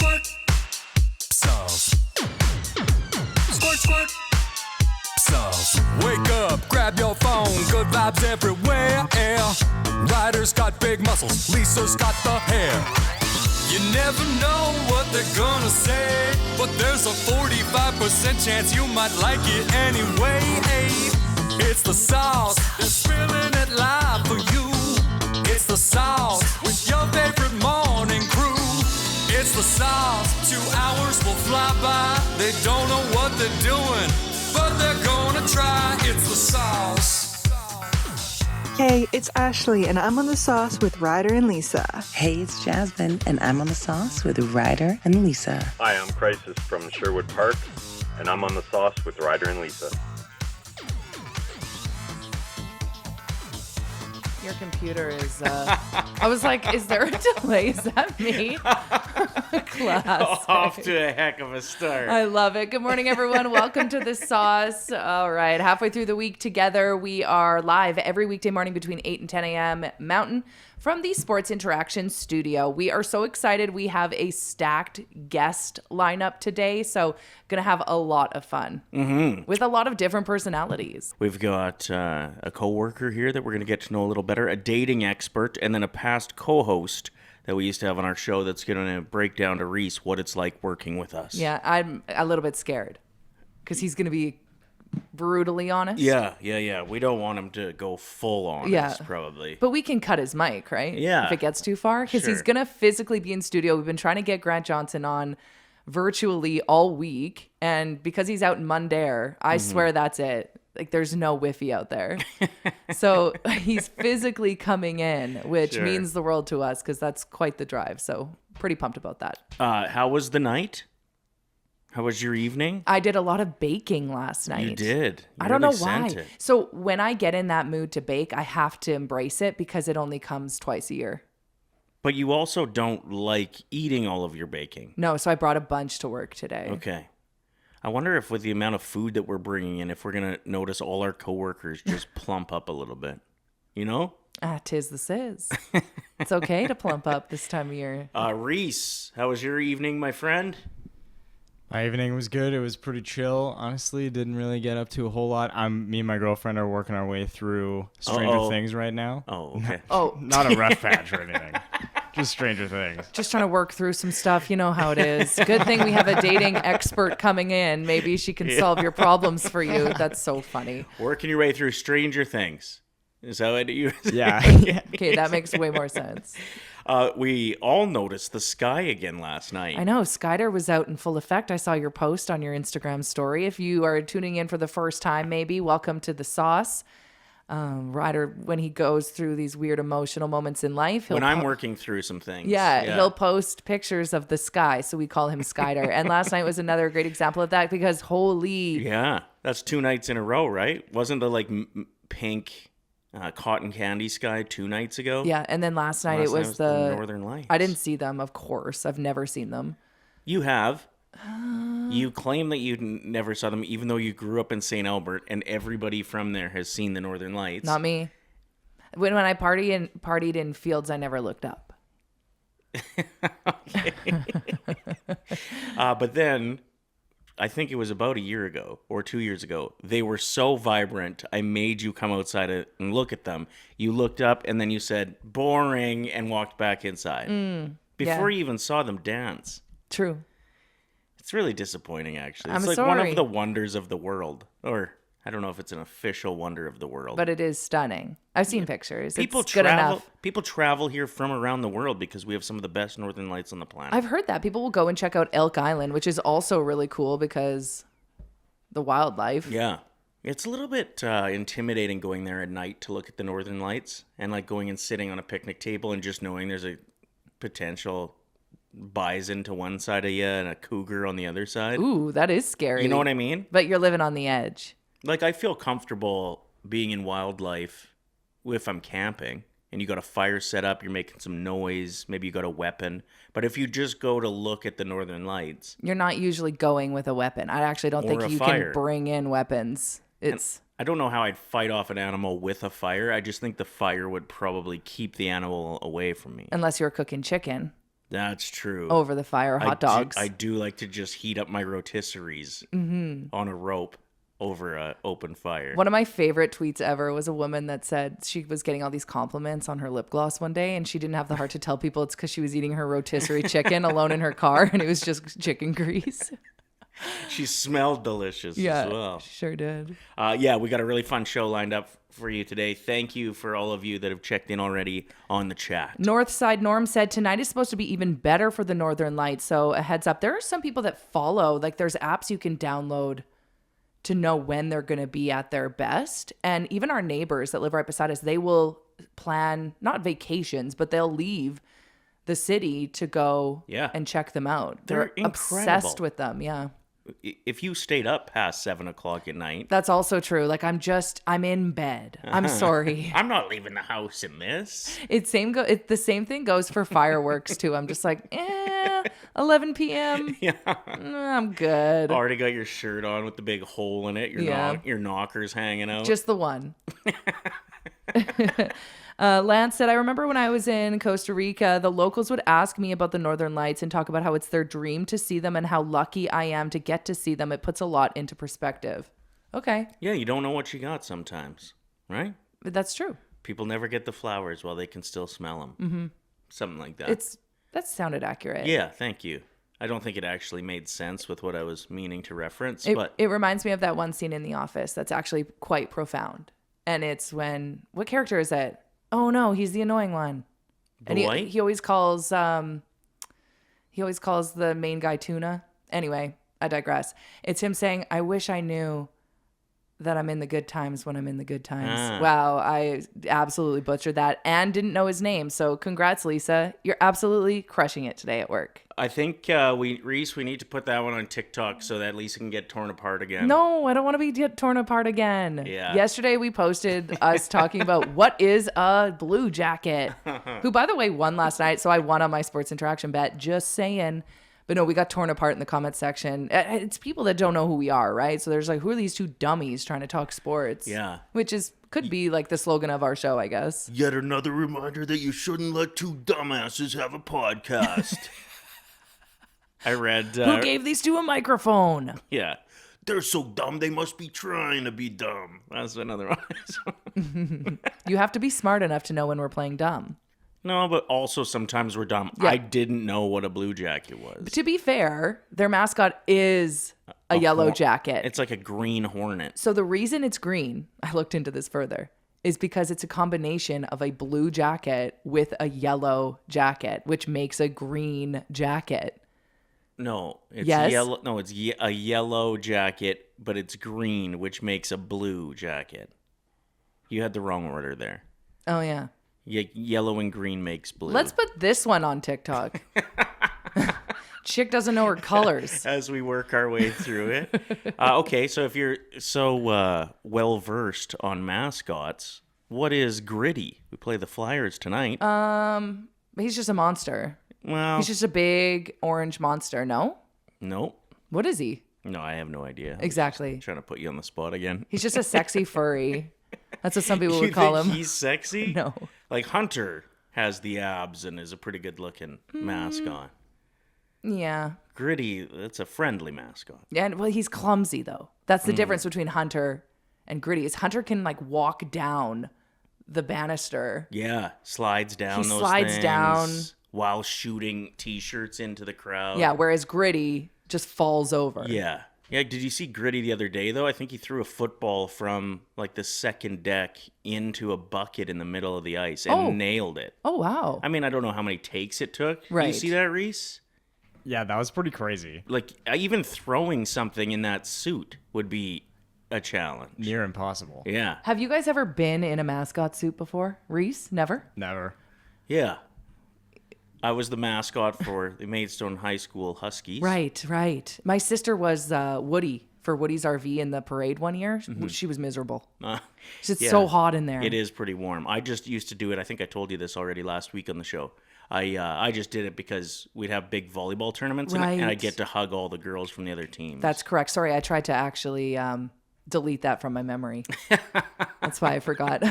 squirt, sauce. Squirt, squirt, sauce. Wake up, grab your phone, good vibes everywhere. Ryder's got big muscles, Lisa's got the hair. You never know what they're gonna say, but there's a 45% chance you might like it anyway. It's the sauce, they're spilling it live for you. It's the sauce with your favorite morning crew. It's the sauce, 2 hours will fly by. They don't know what they're doing, but they're gonna try. It's the sauce. Hey, it's Ashley, and I'm on the sauce with Ryder and Lisa. Hey, it's Jasmine, and I'm on the sauce with Ryder and Lisa. Hi, I'm Crisis from Sherwood Park, and I'm on the sauce with Ryder and Lisa. Your computer is, I was like, is there a delay? Is that me? Classic. Off to a heck of a start. I love it. Good morning, everyone. Welcome to The Sauce. All right, halfway through the week together. We are live every weekday morning between 8 and 10 a.m. Mountain from the Sports Interaction studio. We are so excited. We have a stacked guest lineup today, so going to have a lot of fun with a lot of different personalities. We've got a coworker here that we're going to get to know a little better, a dating expert, and then a past co-host that we used to have on our show that's going to break down to Reece what it's like working with us. Yeah, I'm a little bit scared because he's going to be brutally honest. Yeah. We don't want him to go full honest, probably. But we can cut his mic, right? Yeah. If it gets too far. Because he's going to physically be in studio. We've been trying to get Grant Johnson on virtually all week. And because he's out in Mundare, I swear that's it. Like, there's no Wi-Fi out there. So he's physically coming in, which means the world to us because that's quite the drive. So pretty pumped about that. How was the night? How was your evening? I did a lot of baking last night. You did? I don't know why. So when I get in that mood to bake, I have to embrace it because it only comes twice a year. But you also don't like eating all of your baking. No, so I brought a bunch to work today. Okay. I wonder if with the amount of food that we're bringing in, if we're going to notice all our coworkers just plump up a little bit. You know? Tis the sizz. It's okay to plump up this time of year. Reece, how was your evening, my friend? My evening was good. It was pretty chill. Honestly, didn't really get up to a whole lot. Me and my girlfriend are working our way through Stranger Things right now. Oh, okay. Not a rough patch or anything. Just Stranger Things. Just trying to work through some stuff. You know how it is. Good thing we have a dating expert coming in. Maybe she can solve your problems for you. That's so funny. Working your way through Stranger Things. Is that what you... Yeah. Okay, that makes way more sense. We all noticed the sky again last night. I know. Skyder was out in full effect. I saw your post on your Instagram story. If you are tuning in for the first time, maybe, welcome to The Sauce. Ryder, when he goes through these weird emotional moments in life, when I'm working through some things. Yeah, he'll post pictures of the sky, so we call him Skyder. And last night was another great example of that because holy... Yeah, that's 2 nights in a row, right? Wasn't the pink... cotton candy sky 2 nights ago. Yeah, and then last night it was the Northern Lights. I didn't see them, of course. I've never seen them. You have. You claim that you never saw them, even though you grew up in St. Albert, and everybody from there has seen the Northern Lights. Not me. When I partied in fields, I never looked up. Okay. But then, I think it was about a year ago or 2 years ago, they were so vibrant, I made you come outside and look at them. You looked up and then you said, boring, and walked back inside. Before you even saw them dance. True. It's really disappointing, actually. It's I'm like sorry. one of the wonders of the world. Or, I don't know if it's an official wonder of the world. But it is stunning. I've seen pictures. People it's good enough. People travel here from around the world because we have some of the best northern lights on the planet. I've heard that. People will go and check out Elk Island, which is also really cool because the wildlife. Yeah. It's a little bit intimidating going there at night to look at the northern lights and like going and sitting on a picnic table and just knowing there's a potential bison to one side of you and a cougar on the other side. Ooh, that is scary. You know what I mean? But you're living on the edge. Like, I feel comfortable being in wildlife if I'm camping and you got a fire set up, you're making some noise, maybe you got a weapon. But if you just go to look at the northern lights... You're not usually going with a weapon. I actually don't think you can bring in weapons. I don't know how I'd fight off an animal with a fire. I just think the fire would probably keep the animal away from me. Unless you're cooking chicken. That's true. over the fire, hot dogs. I do like to just heat up my rotisseries on a rope over an open fire. One of my favorite tweets ever was a woman that said she was getting all these compliments on her lip gloss one day, and she didn't have the heart to tell people it's because she was eating her rotisserie chicken alone in her car, and it was just chicken grease. She smelled delicious as well. She sure did. Yeah, we got a really fun show lined up for you today. Thank you for all of you that have checked in already on the chat. Northside Norm said tonight is supposed to be even better for the Northern Lights. So a heads up. There are some people that follow, like there's apps you can download to know when they're going to be at their best. And even our neighbors that live right beside us, they will plan, not vacations, but they'll leave the city to go and check them out. They're obsessed with them. Yeah. If you stayed up past 7 o'clock at night. That's also true. Like I'm in bed. I'm sorry. I'm not leaving the house in this. The same thing goes for fireworks too. I'm just like, 11 p.m. Yeah. I'm good. Already got your shirt on with the big hole in it. Your knockers hanging out. Just the one. Lance said, I remember when I was in Costa Rica, the locals would ask me about the Northern Lights and talk about how it's their dream to see them and how lucky I am to get to see them. It puts a lot into perspective. Okay. Yeah, you don't know what you got sometimes, right? That's true. People never get the flowers while they can still smell them. Mm-hmm. Something like that. That sounded accurate. Yeah, thank you. I don't think it actually made sense with what I was meaning to reference, but it reminds me of that one scene in The Office that's actually quite profound. And it's when, what character is it? Oh no, he's the annoying one. And he always calls the main guy Tuna. Anyway, I digress. It's him saying, I wish I knew that I'm in the good times when I'm in the good times. Wow, I absolutely butchered that and didn't know his name. So congrats, Lisa. You're absolutely crushing it today at work. I think Reece, we need to put that one on TikTok so that Lisa can get torn apart again. No, I don't want to be torn apart again. Yeah. Yesterday we posted us talking about what is a blue jacket, who by the way won last night. So I won on my sports interaction bet, just saying. But no, we got torn apart in the comment section. It's people that don't know who we are, right? So there's like, who are these two dummies trying to talk sports? Yeah. Which could be like the slogan of our show, I guess. Yet another reminder that you shouldn't let two dumbasses have a podcast. I read... who gave these two a microphone? Yeah. They're so dumb, they must be trying to be dumb. That's another one. You have to be smart enough to know when we're playing dumb. No, but also sometimes we're dumb. Yeah. I didn't know what a blue jacket was. To be fair, their mascot is a yellow jacket. It's like a green hornet. So the reason it's green, I looked into this further, is because it's a combination of a blue jacket with a yellow jacket, which makes a green jacket. No, it's yellow. No, it's a yellow jacket, but it's green, which makes a blue jacket. You had the wrong order there. Oh, yeah. Yellow and green makes blue. Let's put this one on TikTok. Chick doesn't know her colors. As we work our way through it. Okay, so if you're so well-versed on mascots, what is Gritty? We play the Flyers tonight. He's just a monster. Well, he's just a big orange monster, no? Nope. What is he? No, I have no idea. Exactly. Trying to put you on the spot again. He's just a sexy furry. That's what some people would call him. He's sexy? No. Like Hunter has the abs and is a pretty good looking mascot. Yeah. Gritty, that's a friendly mascot. Yeah, well, he's clumsy though. That's the difference between Hunter and Gritty. Is Hunter can like walk down the banister. Yeah, slides down those slides things down while shooting t-shirts into the crowd. Yeah, whereas Gritty just falls over. Yeah. Yeah, did you see Gritty the other day, though? I think he threw a football from, like, the second deck into a bucket in the middle of the ice and nailed it. Oh, wow. I mean, I don't know how many takes it took. Right. You see that, Reece? Yeah, that was pretty crazy. Like, even throwing something in that suit would be a challenge. Near impossible. Yeah. Have you guys ever been in a mascot suit before? Reece? Never? Never. Yeah. I was the mascot for the Maidstone High School Huskies. Right. My sister was Woody for Woody's RV in the parade one year. Mm-hmm. She was miserable. It's so hot in there. It is pretty warm. I just used to do it. I think I told you this already last week on the show. I just did it because we'd have big volleyball tournaments and I'd get to hug all the girls from the other teams. That's correct. Sorry, I tried to actually delete that from my memory. That's why I forgot.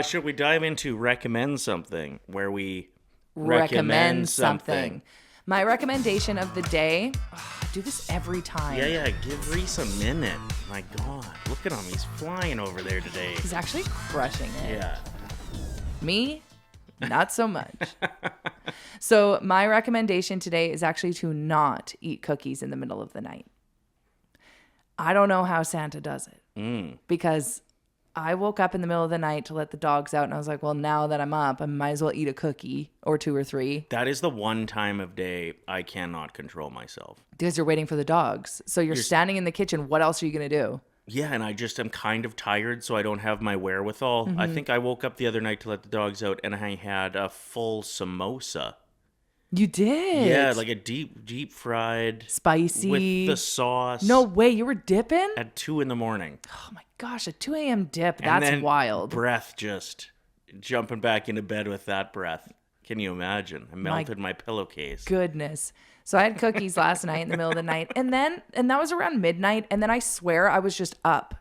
Should we dive into recommend something where we recommend something. My recommendation of the day, I do this every time. Yeah, give Reece a minute. My God, look at him. He's flying over there today. He's actually crushing it. Yeah. Me, not so much. So my recommendation today is actually to not eat cookies in the middle of the night. I don't know how Santa does it because I woke up in the middle of the night to let the dogs out and I was like, well, now that I'm up, I might as well eat a cookie or 2 or 3. That is the one time of day I cannot control myself. Because you're waiting for the dogs. So you're standing in the kitchen. What else are you going to do? Yeah, and I just am kind of tired, so I don't have my wherewithal. I think I woke up the other night to let the dogs out and I had a full samosa. You did? Yeah, like a deep fried. Spicy. With the sauce. No way, you were dipping? At 2 a.m. Oh my gosh, a 2 a.m. dip. And That's then wild. Breath just jumping back into bed with that breath. Can you imagine? I melted my pillowcase. Goodness. So I had cookies last night in the middle of the night. And that was around midnight. And then I swear I was just up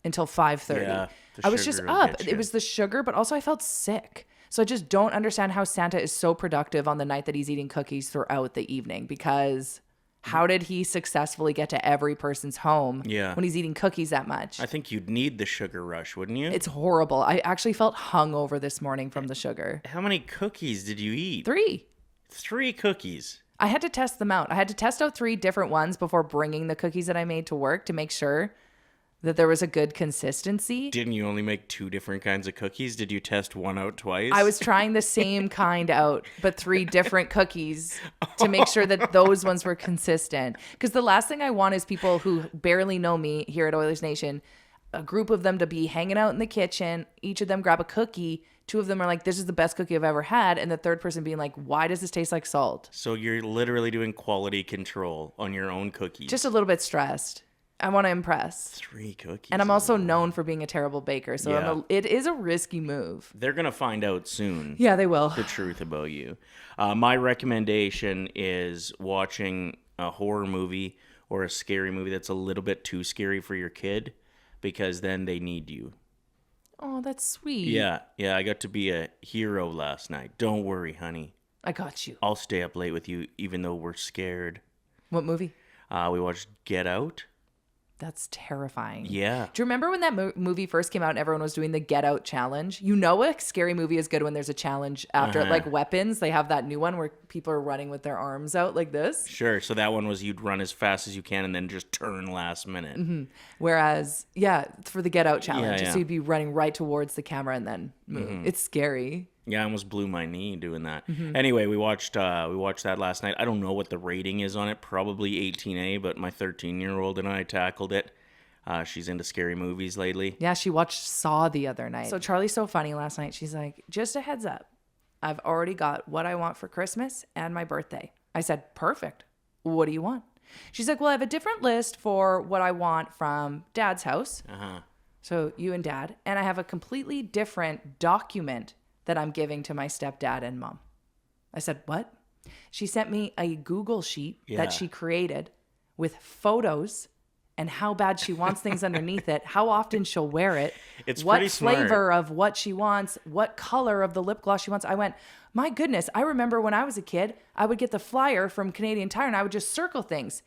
until 5:30. Yeah, I was just up. It was the sugar, but also I felt sick. So I just don't understand how Santa is so productive on the night that he's eating cookies throughout the evening, because how did he successfully get to every person's home when he's eating cookies that much? I think you'd need the sugar rush, wouldn't you? It's horrible. I actually felt hungover this morning from the sugar. How many cookies did you eat? 3. 3 cookies. I had to test them out. I had to test out 3 different ones before bringing the cookies that I made to work to make sure that there was a good consistency. Didn't you only make 2 different kinds of cookies? Did you test one out twice? I was trying the same kind out, but 3 different cookies to make sure that those ones were consistent. Because the last thing I want is people who barely know me here at Oilersnation, a group of them to be hanging out in the kitchen, each of them grab a cookie, 2 of them are like, this is the best cookie I've ever had, and the third person being like, why does this taste like salt? So you're literally doing quality control on your own cookies. Just a little bit stressed. I want to impress. 3 cookies. And I'm also known for being a terrible baker, so it is a risky move. They're going to find out soon. Yeah, they will. The truth about you. My recommendation is watching a horror movie or a scary movie that's a little bit too scary for your kid, because then they need you. Oh, that's sweet. Yeah, I got to be a hero last night. Don't worry, honey. I got you. I'll stay up late with you even though we're scared. What movie? We watched Get Out. That's terrifying. Yeah. Do you remember when that movie first came out and everyone was doing the Get Out challenge? You know a scary movie is good when there's a challenge after it. Like Weapons, they have that new one where people are running with their arms out like this. Sure. So that one was you'd run as fast as you can and then just turn last minute. Mm-hmm. Whereas, for the Get Out challenge, so you'd be running right towards the camera and then move. Mm-hmm. It's scary. Yeah, I almost blew my knee doing that. Mm-hmm. Anyway, we watched that last night. I don't know what the rating is on it. Probably 18A, but my 13-year-old and I tackled it. She's into scary movies lately. Yeah, she watched Saw the other night. So Charlie's so funny last night. She's like, just a heads up. I've already got what I want for Christmas and my birthday. I said, perfect. What do you want? She's like, well, I have a different list for what I want from Dad's house. Uh-huh. So you and Dad. And I have a completely different document that I'm giving to my stepdad and mom. I said, what? She sent me a Google sheet that she created with photos and how bad she wants things underneath it, how often she'll wear it, it's what pretty flavor smart. of what she wants, what color of the lip gloss she wants. I went, my goodness, I remember when I was a kid, I would get the flyer from Canadian Tire and I would just circle things.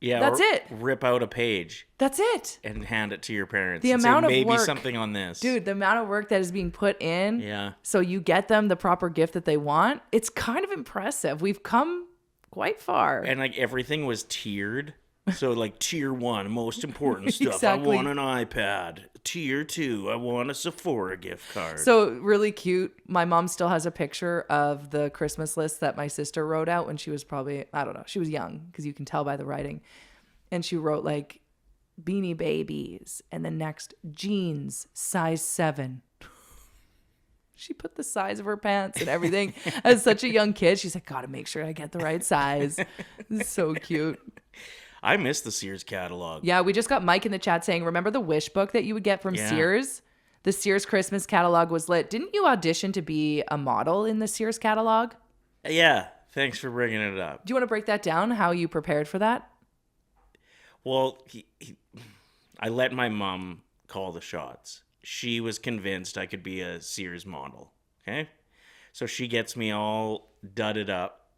Yeah, that's it. Rip out a page. That's it. And hand it to your parents. The and amount say, of maybe work, something on this. Dude, the amount of work that is being put in. Yeah. So you get them the proper gift that they want. It's kind of impressive. We've come quite far. And like everything was tiered. So like tier 1, most important stuff. Exactly. I want an iPad. Tier 2, I want a Sephora gift card. So really cute. My mom still has a picture of the Christmas list that my sister wrote out when she was probably, I don't know, she was young because you can tell by the writing. And she wrote like Beanie Babies and the next jeans, size 7. She put the size of her pants and everything. As such a young kid, she's like, gotta make sure I get the right size. This is so cute. I miss the Sears catalog. Yeah, we just got Mike in the chat saying, remember the wish book that you would get from Sears? The Sears Christmas catalog was lit. Didn't you audition to be a model in the Sears catalog? Yeah, thanks for bringing it up. Do you want to break that down, how you prepared for that? Well, I let my mom call the shots. She was convinced I could be a Sears model, okay? So she gets me all dudded up,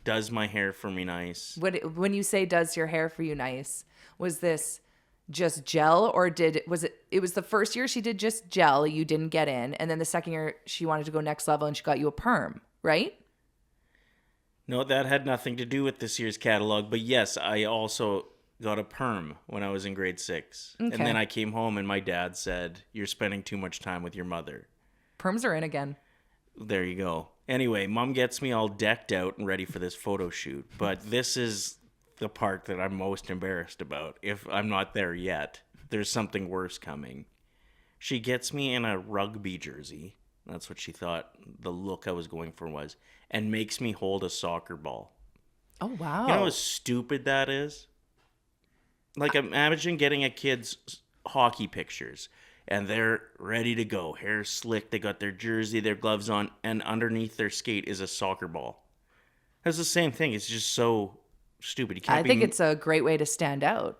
does my hair for me nice. When you say does your hair for you nice, was this just gel, or it was the first year she did just gel, you didn't get in, and then the second year she wanted to go next level and she got you a perm, right? No, that had nothing to do with this year's catalog, but yes, I also got a perm when I was in grade 6. Okay. And then I came home and my dad said, "You're spending too much time with your mother." Perms are in again. There you go. Anyway, Mom gets me all decked out and ready for this photo shoot, but this is the part that I'm most embarrassed about. If I'm not there yet, there's something worse coming. She gets me in a rugby jersey. That's what she thought the look I was going for was, and makes me hold a soccer ball. Oh, wow. You know how stupid that is? Like, imagine getting a kid's hockey pictures, and they're ready to go. Hair slick, they got their jersey, their gloves on, and underneath their skate is a soccer ball. That's the same thing. It's just so stupid. I think it's a great way to stand out.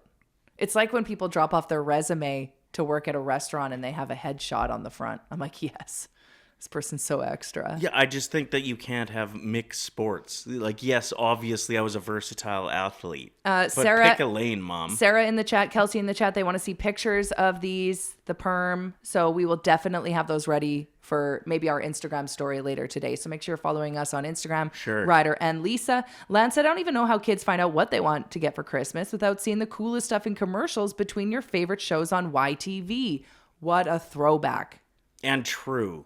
It's like when people drop off their resume to work at a restaurant and they have a headshot on the front. I'm like, yes, this person's so extra. Yeah, I just think that you can't have mixed sports. Like, yes, obviously I was a versatile athlete. But Sarah, pick a lane, Mom. Sarah in the chat, Kelsey in the chat, they want to see pictures of these, the perm. So we will definitely have those ready for maybe our Instagram story later today. So make sure you're following us on Instagram, Sure. Ryder and Lisa. Lance, I don't even know how kids find out what they want to get for Christmas without seeing the coolest stuff in commercials between your favorite shows on YTV. What a throwback. And true.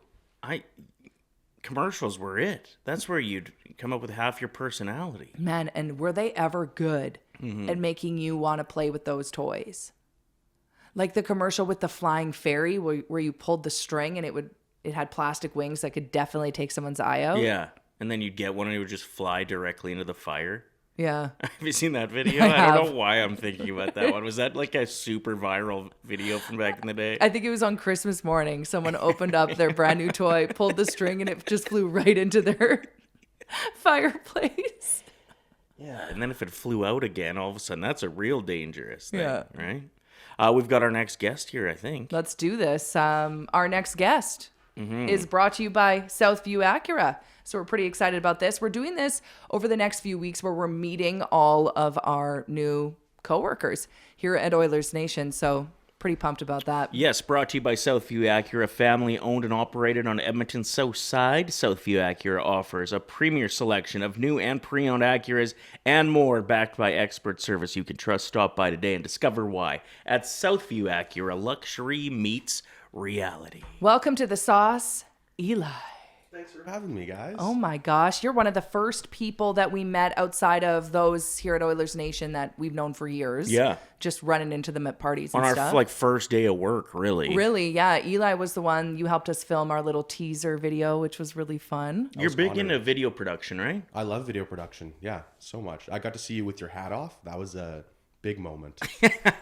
Commercials were it. That's where you'd come up with half your personality. Man, and were they ever good at making you want to play with those toys? Like the commercial with the flying fairy where you pulled the string and it had plastic wings that could definitely take someone's eye out. Yeah. And then you'd get one and it would just fly directly into the fire. Yeah. Have you seen that video? I I don't have. know why I'm thinking about that one. Was that like a super viral video from back in the day? I think it was on Christmas morning. Someone opened up their brand new toy, pulled the string, and it just flew right into their fireplace. Yeah. And then if it flew out again, all of a sudden, that's a real dangerous thing, Yeah. right? We've got our next guest here, I think. Let's do this. Our next guest is brought to you by Southview Acura. So we're pretty excited about this. We're doing this over the next few weeks where we're meeting all of our new coworkers here at Oilersnation. So pretty pumped about that. Yes, brought to you by Southview Acura, family owned and operated on Edmonton's south side. Southview Acura offers a premier selection of new and pre-owned Acuras and more, backed by expert service you can trust. Stop by today and discover why at Southview Acura. Luxury meets reality. Welcome to the sauce, Eli. Thanks for having me, guys. Oh my gosh, you're one of the first people that we met outside of those here at Oilersnation that we've known for years. Yeah. Just running into them at parties On and our stuff. first day of work, really. Really, yeah. Eli was the one, you helped us film our little teaser video, which was really fun. You're big into video production, right? I love video production. Yeah, so much. I got to see you with your hat off. That was a big moment.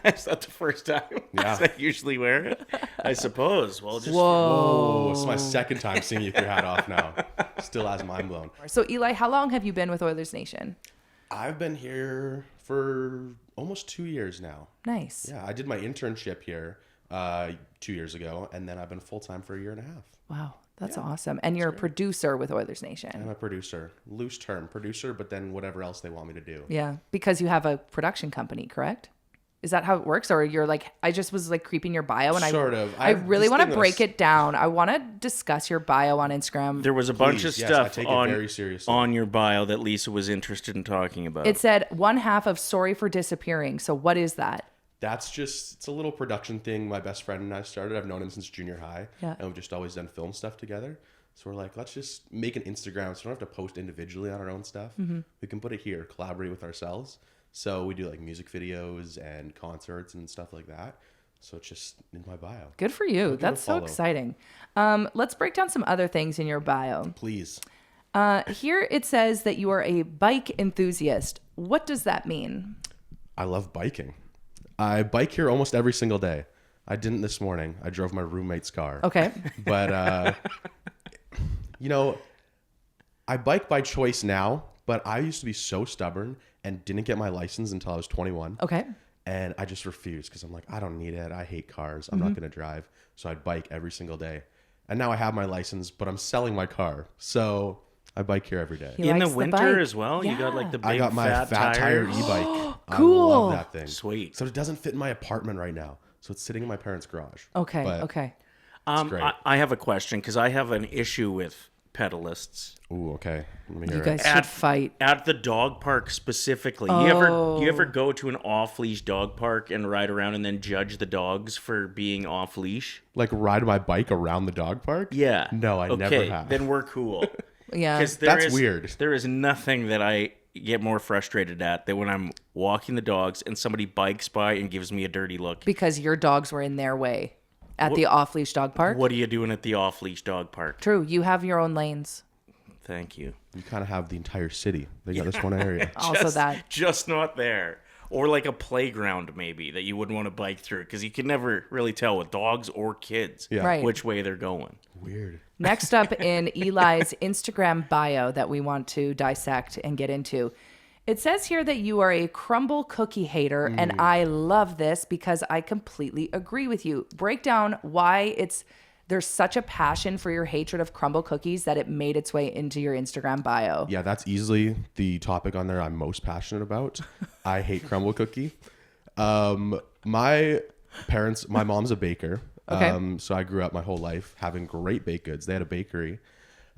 Is that the first time? Yeah. I usually wear it, I suppose. Well, just Oh, it's my second time seeing you with your hat off now. Still has mind blown. So Eli, how long have you been with Oilersnation? I've been here for almost 2 years now. Nice. Yeah, I did my internship here 2 years ago, and then I've been full-time for a year and a half. Wow, that's awesome. And you're a producer with I'm Oilersnation. a producer. Loose term, producer, but then whatever else they want me to do. Yeah, because you have a production company, correct? Is that how it works? Or you're like, I just was like creeping your bio and Sort of. I really want to break it down. I want to discuss your bio on Instagram. there was a bunch of Please, yes, I stuff take it very seriously. on your bio that Lisa was interested in talking about. It said one half of Sorry for Disappearing. So what is that? That's just, it's a little production thing my best friend and I started. I've known him since junior high. Yeah. And we've just always done film stuff together. So we're like, let's just make an Instagram so we don't have to post individually on our own stuff. We can put it here, collaborate with ourselves. So we do like music videos and concerts and stuff like that. So it's just in my bio. Good for you. give it a That's so follow. exciting. Let's break down some other things in your bio. Please. Here it says that you are a bike enthusiast. What does that mean? I love biking. I bike here almost every single day. I didn't this morning. I drove my roommate's car. Okay. But, you know, I bike by choice now, but I used to be so stubborn and didn't get my license until I was 21. Okay. And I just refused because I'm like, I don't need it. I hate cars. I'm not going to drive. So I'd bike every single day. And now I have my license, but I'm selling my car. So I bike here every day. He In the likes the winter bike. as well? You got like the big I got my fat tire tires? e-bike. Cool. I love that thing. Sweet. So it doesn't fit in my apartment right now. So it's sitting in my parents' garage. Okay. But Okay. great. I have a question because I have an issue with pedalists. Ooh, okay. Let me You hear guys it. should fight. At the dog park specifically, you ever go to an off-leash dog park and ride around and then judge the dogs for being off-leash? Like ride my bike around the dog park? Yeah. No, I never have. Then we're cool. Yeah. Because That's weird. There is nothing that I get more frustrated at than when I'm walking the dogs and somebody bikes by and gives me a dirty look. Because your dogs were in their way at the off-leash dog park. What are you doing at the off-leash dog park? True. You have your own lanes. Thank you. You kind of have the entire city. They got this one area. Also that. Just not there. Or like a playground maybe that you wouldn't want to bike through because you can never really tell with dogs or kids Yeah. Right. which way they're going. Weird. Next up in Eli's Instagram bio that we want to dissect and get into. It says here that you are a crumble cookie hater, and I love this because I completely agree with you. Break down why there's such a passion for your hatred of crumble cookies that it made its way into your Instagram bio. Yeah, that's easily the topic on there I'm most passionate about. I hate crumble cookie. My mom's a baker. Okay. So I grew up my whole life having great baked goods. They had a bakery.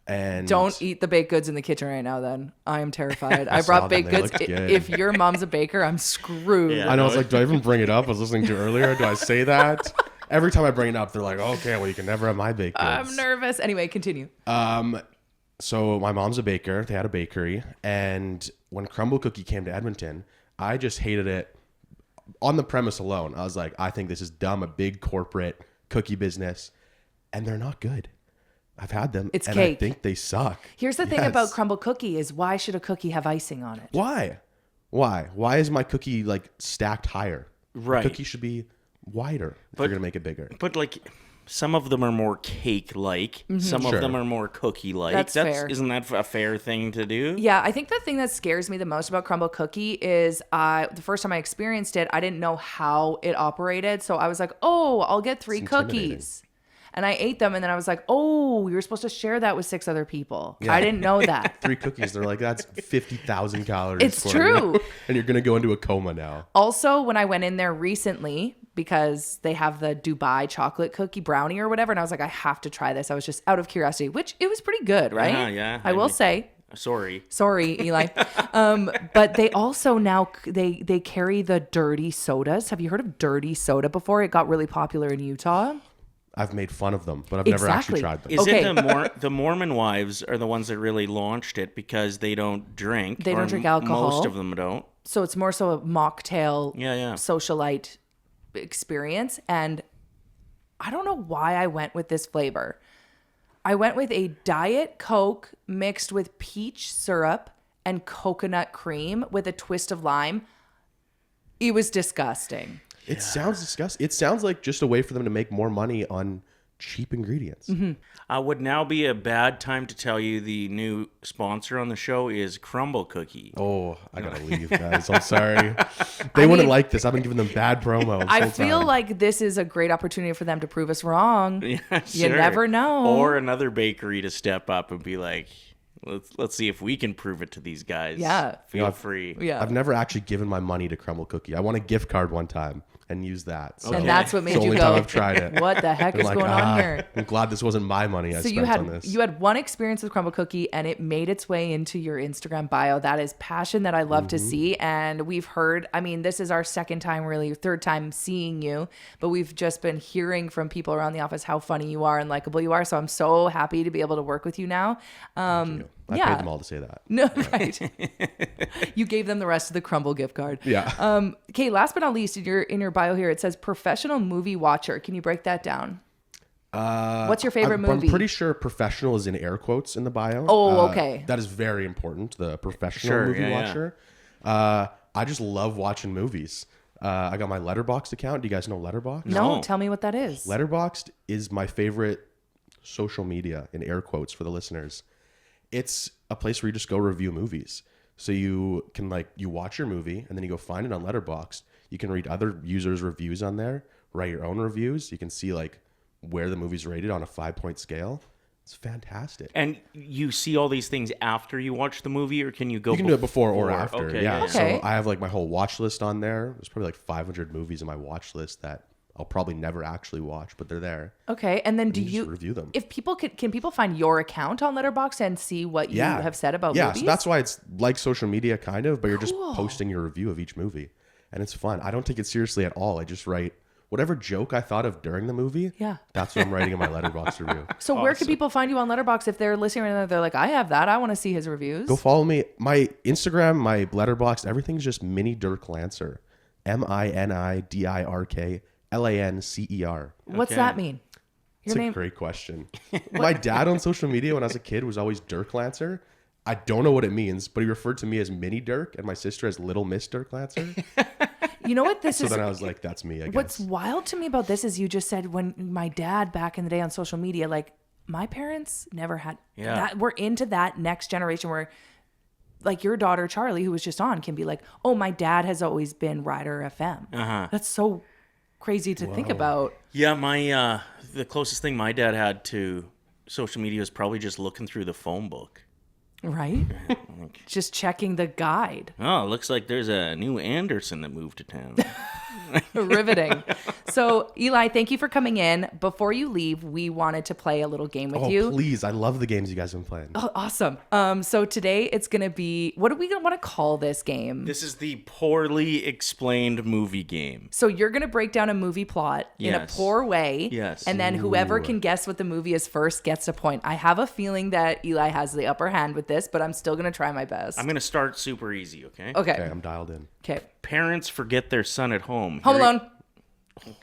And Don't eat the baked goods in the kitchen right now then. I am terrified. I saw brought them. baked They goods. looked good. If your mom's a baker, I'm screwed. Yeah. I know, it's like, do I even bring it up? I was listening to earlier. Do I say that? Every time I bring it up, they're like, okay, well, you can never have my baked goods. I'm nervous. Anyway, continue. So my mom's a baker. They had a bakery. And when crumble cookie came to Edmonton, I just hated it on the premise alone. I was like, I think this is dumb, a big corporate cookie business. And they're not good. I've had them. It's and cake. I think they suck. Here's the thing about crumble cookie is why should a cookie have icing on it? Why? Why is my cookie like stacked higher? Right. The cookie should be wider if you're going to make it bigger. But like some of them are more cake-like. Some Sure. of them are more cookie-like. That's fair. Isn't that a fair thing to do? Yeah, I think the thing that scares me the most about crumble cookie is the first time I experienced it, I didn't know how it operated. So I was like, oh, I'll get 3 intimidating. cookies. And I ate them, and then I was like, oh, you were supposed to share that with 6 other people. I didn't know that. 3 cookies, they're like, that's 50,000 calories. It's for true. you. And you're going to go into a coma now. Also, when I went in there recently, because they have the Dubai chocolate cookie brownie or whatever, and I was like, I have to try this. I was just out of curiosity, which it was pretty good, right? Yeah. I will say. Sorry. Sorry, Eli. But they also now they carry the dirty sodas. Have you heard of dirty soda before? It got really popular in Utah. I've made fun of them, but I've never actually Exactly. tried them. Is Okay. it the Mormon wives are the ones that really launched it because they don't drink? They don't or drink alcohol. Most of them don't. So it's more so a mocktail, Yeah. socialite experience. And I don't know why I went with this flavor. I went with a Diet Coke mixed with peach syrup and coconut cream with a twist of lime. It was disgusting. It sounds disgusting. It sounds like just a way for them to make more money on cheap ingredients. Would now be a bad time to tell you the new sponsor on the show is Crumble Cookie. Oh, I got to leave, guys. I'm sorry. They wouldn't like this. I've been giving them bad promo. This I whole feel time. like this is a great opportunity for them to prove us wrong. Yeah, You never know. Or another bakery to step up and be like, let's see if we can prove it to these guys. Yeah. Feel free. Yeah. I've never actually given my money to Crumble Cookie. I won a gift card one time and used that. So And that's what it's made the you only go, time I've tried it. what the heck I'm is like, going on here? I'm glad this wasn't my money I So spent on this. you had one experience with crumble cookie and it made its way into your Instagram bio. That is passion that I love to see. And we've heard, I mean, this is our second time, really, third time seeing you, but we've just been hearing from people around the office how funny you are and likable you are. So I'm so happy to be able to work with you now. I paid them all to say that. No, right. You gave them the rest of the crumble gift card. Yeah. Okay, last but not least, in your bio here, it says professional movie watcher. Can you break that down? What's your favorite movie? I'm pretty sure professional is in air quotes in the bio. Oh, okay. That is very important. The professional Sure, movie yeah, yeah. watcher. I just love watching movies. I got my Letterboxd account. Do you guys know Letterboxd? No, tell me what that is. Letterboxd is my favorite social media in air quotes for the listeners. It's a place where you just go review movies. So you can you watch your movie and then you go find it on Letterboxd. You can read other users' reviews on there, write your own reviews. You can see where the movie's rated on a 5-point scale. It's fantastic. And you see all these things after you watch the movie, or can you go? You can do it before or after. Okay, yeah. Okay. So I have like my whole watch list on there. There's probably like 500 movies in my watch list that I'll probably never actually watch, but they're there. Okay, and then do just you review them? If people can people find your account on Letterboxd and see what you have said about yeah, movies? so that's why it's like social media kind of, but you're just Cool. posting your review of each movie. And it's fun. I don't take it seriously at all. I just write whatever joke I thought of during the movie. Yeah. That's what I'm writing in my Letterboxd review. So where can people find you on Letterboxd if they're listening right now? They're like, I have that. I want to see his reviews. Go follow me. My Instagram, my Letterboxd, everything's just Mini Dirk Lancer. MiniDirkLancer. What's that mean? It's a great question. My dad on social media when I was a kid was always Dirk Lancer. I don't know what it means, but he referred to me as Mini Dirk and my sister as Little Miss Dirk Lancer. You know what this So is? then I was like, that's me, I guess. What's wild to me about this is you just said when my dad back in the day on social media, like my parents never had that. We're into that next generation where like your daughter, Charlie, who was just on, can be like, oh, my dad has always been Ryder FM. That's so crazy to think about. Yeah, my the closest thing my dad had to social media was probably just looking through the phone book. Right? Just checking the guide. Oh, looks like there's a new Anderson that moved to town. Riveting. So, Eli, thank you for coming in. Before you leave, we wanted to play a little game with you. Oh, please. I love the games you guys have been playing. Oh, awesome. So today it's going to be, what are we going to want to call this game? This is the poorly explained movie game. So you're going to break down a movie plot in a poor way. Yes. And then whoever can guess what the movie is first gets a point. I have a feeling that Eli has the upper hand with this, but I'm still going to try my best. I'm going to start super easy, okay? Okay. Okay, I'm dialed in. Okay. Parents forget their son at home. Home Alone. Okay.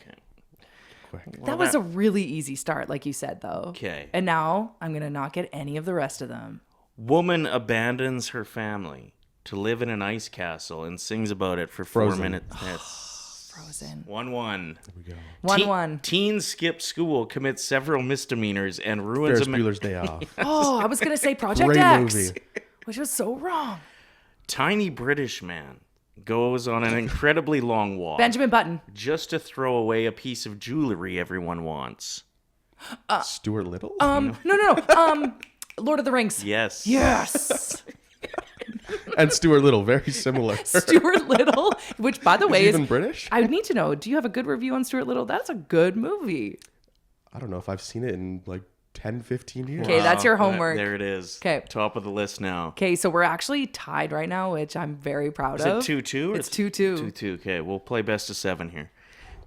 That was a really easy start, like you said, though. Okay. And now I'm going to not get any of the rest of them. Woman abandons her family to live in an ice castle and sings about it for Frozen. 4 minutes. Yes. Frozen. 1-1. Here we go. 1-1. Teen skips school, commits several misdemeanors, and ruins Ferris Bueller's Day Off. Oh, I was going to say Project Great X, movie. which was so wrong. Tiny British man goes on an incredibly long walk Benjamin Button. just to throw away a piece of jewelry everyone wants. Stuart Little? No. Lord of the Rings. Yes. Yes. And Stuart Little, very similar. Stuart Little, which by the way he is even British? I need to know, do you have a good review on Stuart Little? That's a good movie. I don't know if I've seen it in like 10, 15 years. Okay, that's your Wow, homework. There it is. 'Kay. Top of the list now. Okay, so we're actually tied right now, which I'm very proud Is of. it 2-2? It's 2-2. 2-2. Okay, we'll play best of 7 here.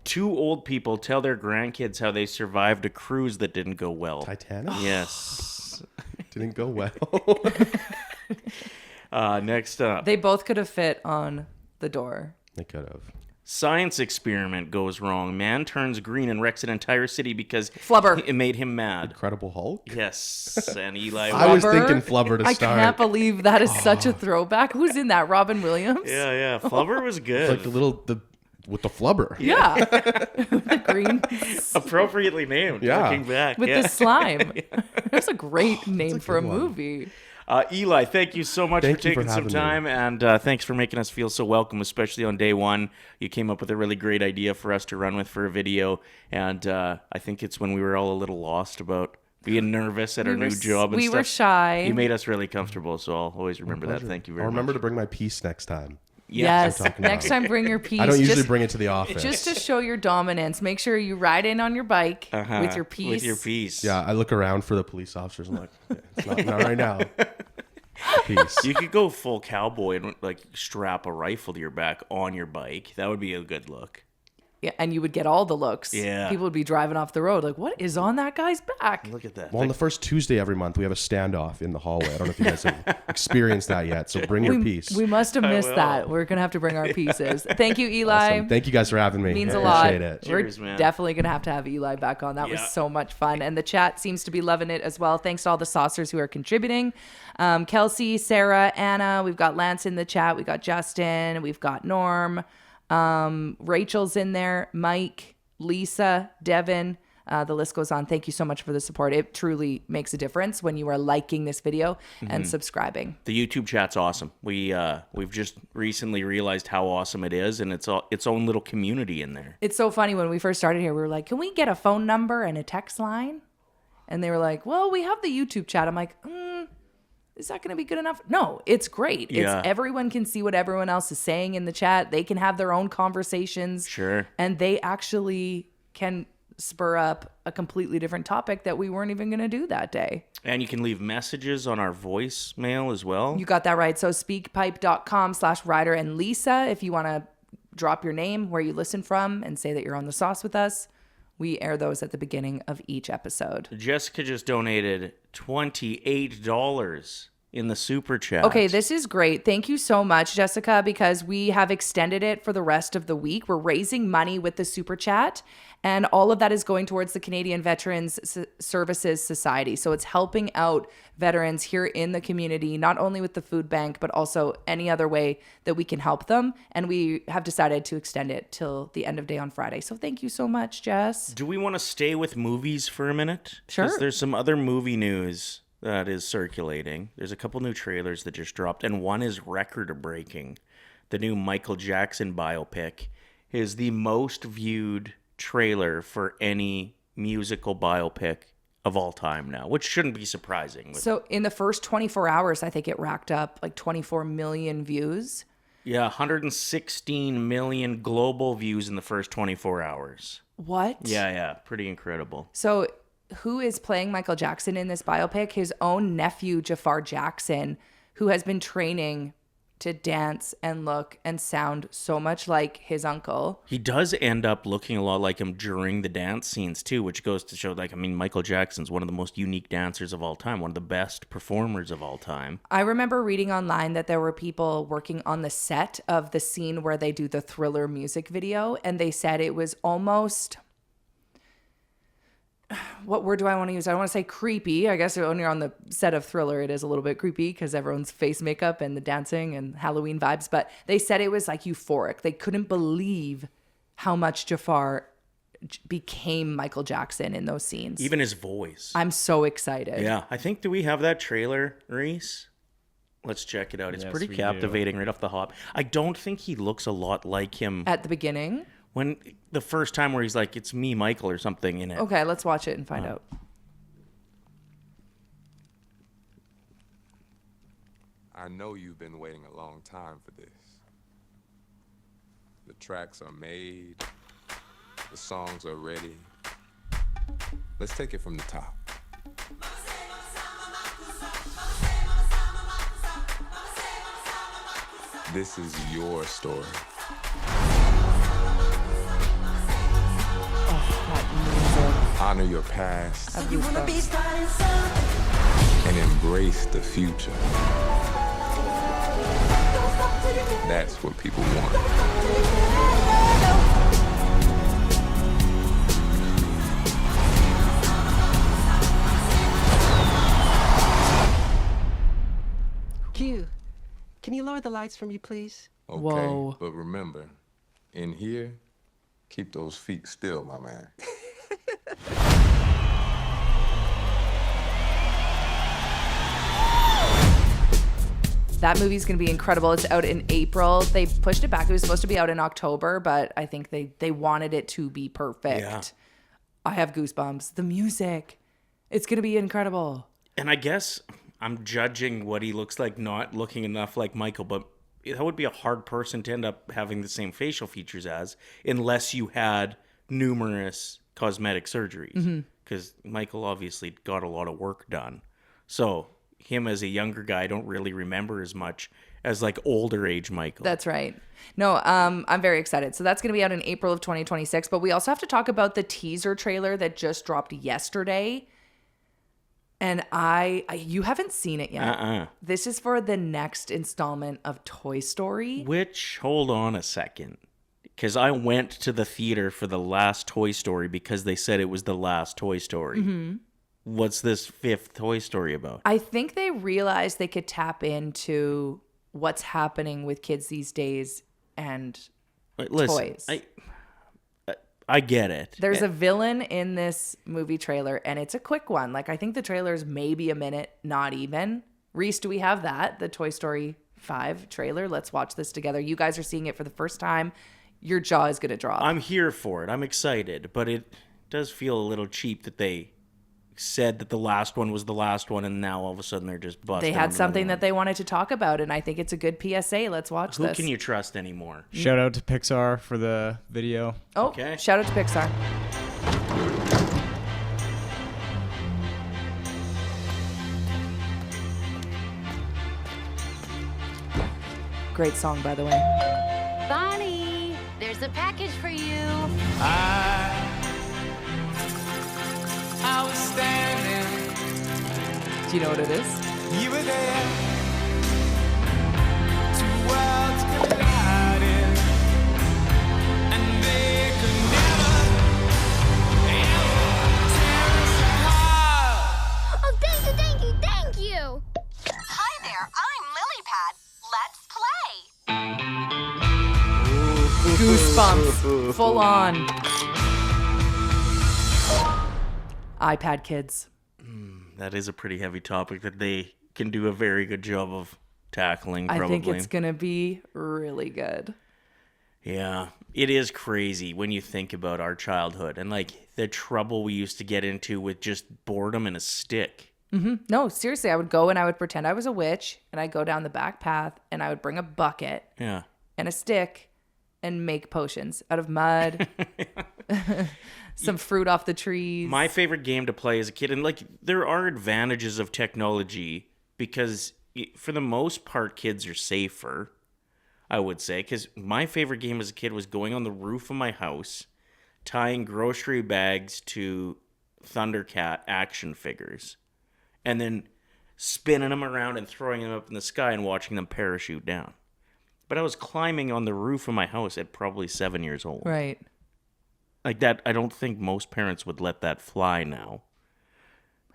2 old people tell their grandkids how they survived a cruise that didn't go well. Titanic? Yes. Didn't go well. Next up. They both could have fit on the door. They could have. Science experiment goes wrong. Man turns green and wrecks an entire city because Flubber. it made him mad. Incredible Hulk? Yes. And Eli. I was Flubber? thinking Flubber to I start. can't believe that is such a throwback. Who's in that? Robin Williams? Yeah. Flubber was good. Like with the flubber. Yeah. The green Appropriately named. Yeah. Looking back. with yeah. the slime. That's a great name for a good one. movie. Eli, thank you so much Thank for you for taking some having time, and thanks for making us feel so welcome, especially on day one. You came up with a really great idea for us to run with for a video, and I think it's when we were all a little lost about being nervous at our new job and we stuff. were shy. You made us really comfortable, so I'll always remember that. Thank you very I'll remember much. to bring my piece next time. Yes. I'm talking Next about. time, bring your piece. I don't usually just, bring it to the office. just to show your dominance. Make sure you ride in on your bike with your piece. With your piece. Yeah, I look around for the police officers. I'm like, yeah, it's not right now. Peace. You could go full cowboy and like strap a rifle to your back on your bike. That would be a good look. Yeah, and you would get all the looks. Yeah. People would be driving off the road like, what is on that guy's back? Look at that. Well, on the first Tuesday every month, we have a standoff in the hallway. I don't know if you guys have experienced that yet. So bring your piece. We must have missed will. that. We're going to have to bring our pieces. Thank you, Eli. Awesome. Thank you guys for having me. Means I a lot. appreciate it. Cheers, We're man. definitely going to have Eli back on. That was Yeah. so much fun. And the chat seems to be loving it as well. Thanks to all the saucers who are contributing. Kelsey, Sarah, Anna. We've got Lance in the chat. We got Justin. We've got Norm. Rachel's in there. Mike, Lisa, Devin. The list goes on. Thank you so much for the support. It truly makes a difference when you are liking this video and subscribing. The YouTube chat's awesome. We've just recently realized how awesome it is, and it's its own little community in there. It's so funny. When we first started here, we were like, can we get a phone number and a text line? And they were like, well, we have the YouTube chat. I'm like, is that going to be good enough? No, it's great. Yeah. Everyone can see what everyone else is saying in the chat. They can have their own conversations. Sure. And they actually can spur up a completely different topic that we weren't even going to do that day. And you can leave messages on our voicemail as well. You got that right. So speakpipe.com/Ryder and Lisa if you want to drop your name, where you listen from, and say that you're on the sauce with us. We air those at the beginning of each episode. Jessica just donated $28 in the super chat. Okay, this is great. Thank you so much, Jessica, because we have extended it for the rest of the week. We're raising money with the super chat, and all of that is going towards the Canadian Veterans Services Society. So it's helping out veterans here in the community, not only with the food bank, but also any other way that we can help them. And we have decided to extend it till the end of day on Friday. So thank you so much, Jess. Do we want to stay with movies for a minute? Sure. 'Cause there's some other movie news that is circulating. There's a couple new trailers that just dropped, and one is record-breaking. The new Michael Jackson biopic is the most viewed trailer for any musical biopic of all time now, which shouldn't be surprising. So in the first 24 hours, I think it racked up like 24 million views. Yeah, 116 million global views in the first 24 hours. What? Yeah, pretty incredible. So who is playing Michael Jackson in this biopic? His own nephew, Jafar Jackson, who has been training to dance and look and sound so much like his uncle. He does end up looking a lot like him during the dance scenes too, which goes to show, like, I mean, Michael Jackson's one of the most unique dancers of all time, one of the best performers of all time. I remember reading online that there were people working on the set of the scene where they do the Thriller music video, and they said it was almost... what word do I want to use? I don't want to say creepy. I guess when you're on the set of Thriller, it is a little bit creepy because everyone's face makeup and the dancing and Halloween vibes. But they said it was like euphoric. They couldn't believe how much Jafar became Michael Jackson in those scenes. Even his voice. I'm so excited. Yeah. I think, do we have that trailer, Reece? Let's check it out. It's Yes, pretty we captivating right off the hop. I don't think he looks a lot like him. At the beginning? When the first time where he's like, it's me, Michael, or something in it. Okay, let's watch it and find out. I know you've been waiting a long time for this. The tracks are made. The songs are ready. Let's take it from the top. This is your story. Honor your past and embrace the future. That's what people want. Q, can you lower the lights for me, please? Okay, Whoa. but remember, in here, keep those feet still, my man. That movie's going to be incredible. It's out in April. They pushed it back. It was supposed to be out in October, but I think they wanted it to be perfect. Yeah. I have goosebumps. The music. It's going to be incredible. And I guess I'm judging what he looks like, not looking enough like Michael, but that would be a hard person to end up having the same facial features as, unless you had numerous cosmetic surgeries. Because Michael obviously got a lot of work done. So him as a younger guy, I don't really remember as much as like older age Michael. That's right. No, I'm very excited. So that's going to be out in April of 2026. But we also have to talk about the teaser trailer that just dropped yesterday. And you haven't seen it yet. This is for the next installment of Toy Story. Which, hold on a second. Because I went to the theater for the last Toy Story because they said it was the last Toy Story. What's this fifth Toy Story about? I think they realized they could tap into what's happening with kids these days and toys. I get it. There's a villain in this movie trailer, and it's a quick one. Like, I think the trailer is maybe a minute, not even. Reese, do we have that? The Toy Story 5 trailer? Let's watch this together. You guys are seeing it for the first time. Your jaw is going to drop. I'm here for it. I'm excited, but it does feel a little cheap that they said that the last one was the last one, and now all of a sudden they're just busting. They had something that they wanted to talk about, and I think it's a good PSA. Let's watch this. Who can you trust anymore? Shout out to Pixar for the video. Oh, Okay. Shout out to Pixar. Great song, by the way. Bonnie, there's a package for you. I was standing, Do you know what it is? you were there. Two worlds colliding, and they could never, ever tear us apart. Oh, thank you, thank you, thank you. Hi there, I'm Lilypad. Let's play. Goosebumps. Full on. iPad kids. That is a pretty heavy topic that they can do a very good job of tackling, probably. I think it's going to be really good. Yeah, it is crazy when you think about our childhood and like the trouble we used to get into with just boredom and a stick. No, seriously, I would go and I would pretend I was a witch, and I'd go down the back path, and I would bring a bucket Yeah. and a stick and make potions out of mud, some fruit off the trees. My favorite game to play as a kid, and like there are advantages of technology because for the most part, kids are safer, I would say. Because my favorite game as a kid was going on the roof of my house, tying grocery bags to Thundercat action figures, and then spinning them around and throwing them up in the sky and watching them parachute down. But I was climbing on the roof of my house at probably 7 years old. Right. Like that, I don't think most parents would let that fly now.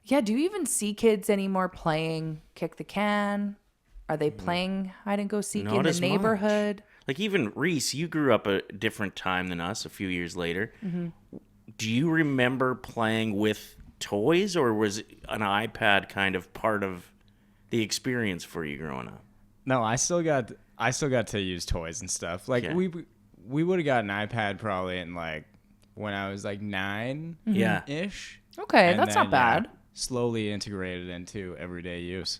Yeah, do you even see kids anymore playing kick the can? Are they playing hide and go seek in Not the as much. neighborhood? Like even Reece, you grew up a different time than us a few years later. Do you remember playing with toys, or was an iPad kind of part of the experience for you growing up? No, I still got to use toys and stuff. Like Yeah. we would have got an iPad probably in like when I was like 9 Yeah. ish. Okay, And that's then, not bad. Slowly integrated into everyday use.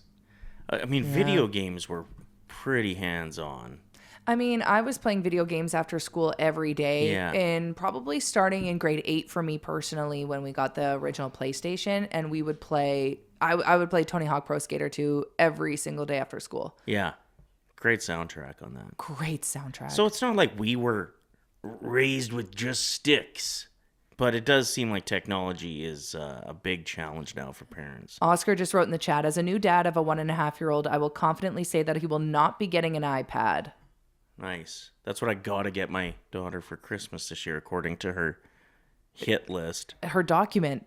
I mean, video games were pretty hands-on. I mean, I was playing video games after school every day, Yeah. and probably starting in grade 8 for me personally when we got the original PlayStation, and we would play. I would play Tony Hawk Pro Skater 2 every single day after school. Yeah. Great soundtrack on that. Great soundtrack. So it's not like we were raised with just sticks, but it does seem like technology is a big challenge now for parents. Oscar just wrote in the chat, as a new dad of a 1.5-year-old, I will confidently say that he will not be getting an iPad. Nice. That's what I gotta get my daughter for Christmas this year, according to her hit list. Her document,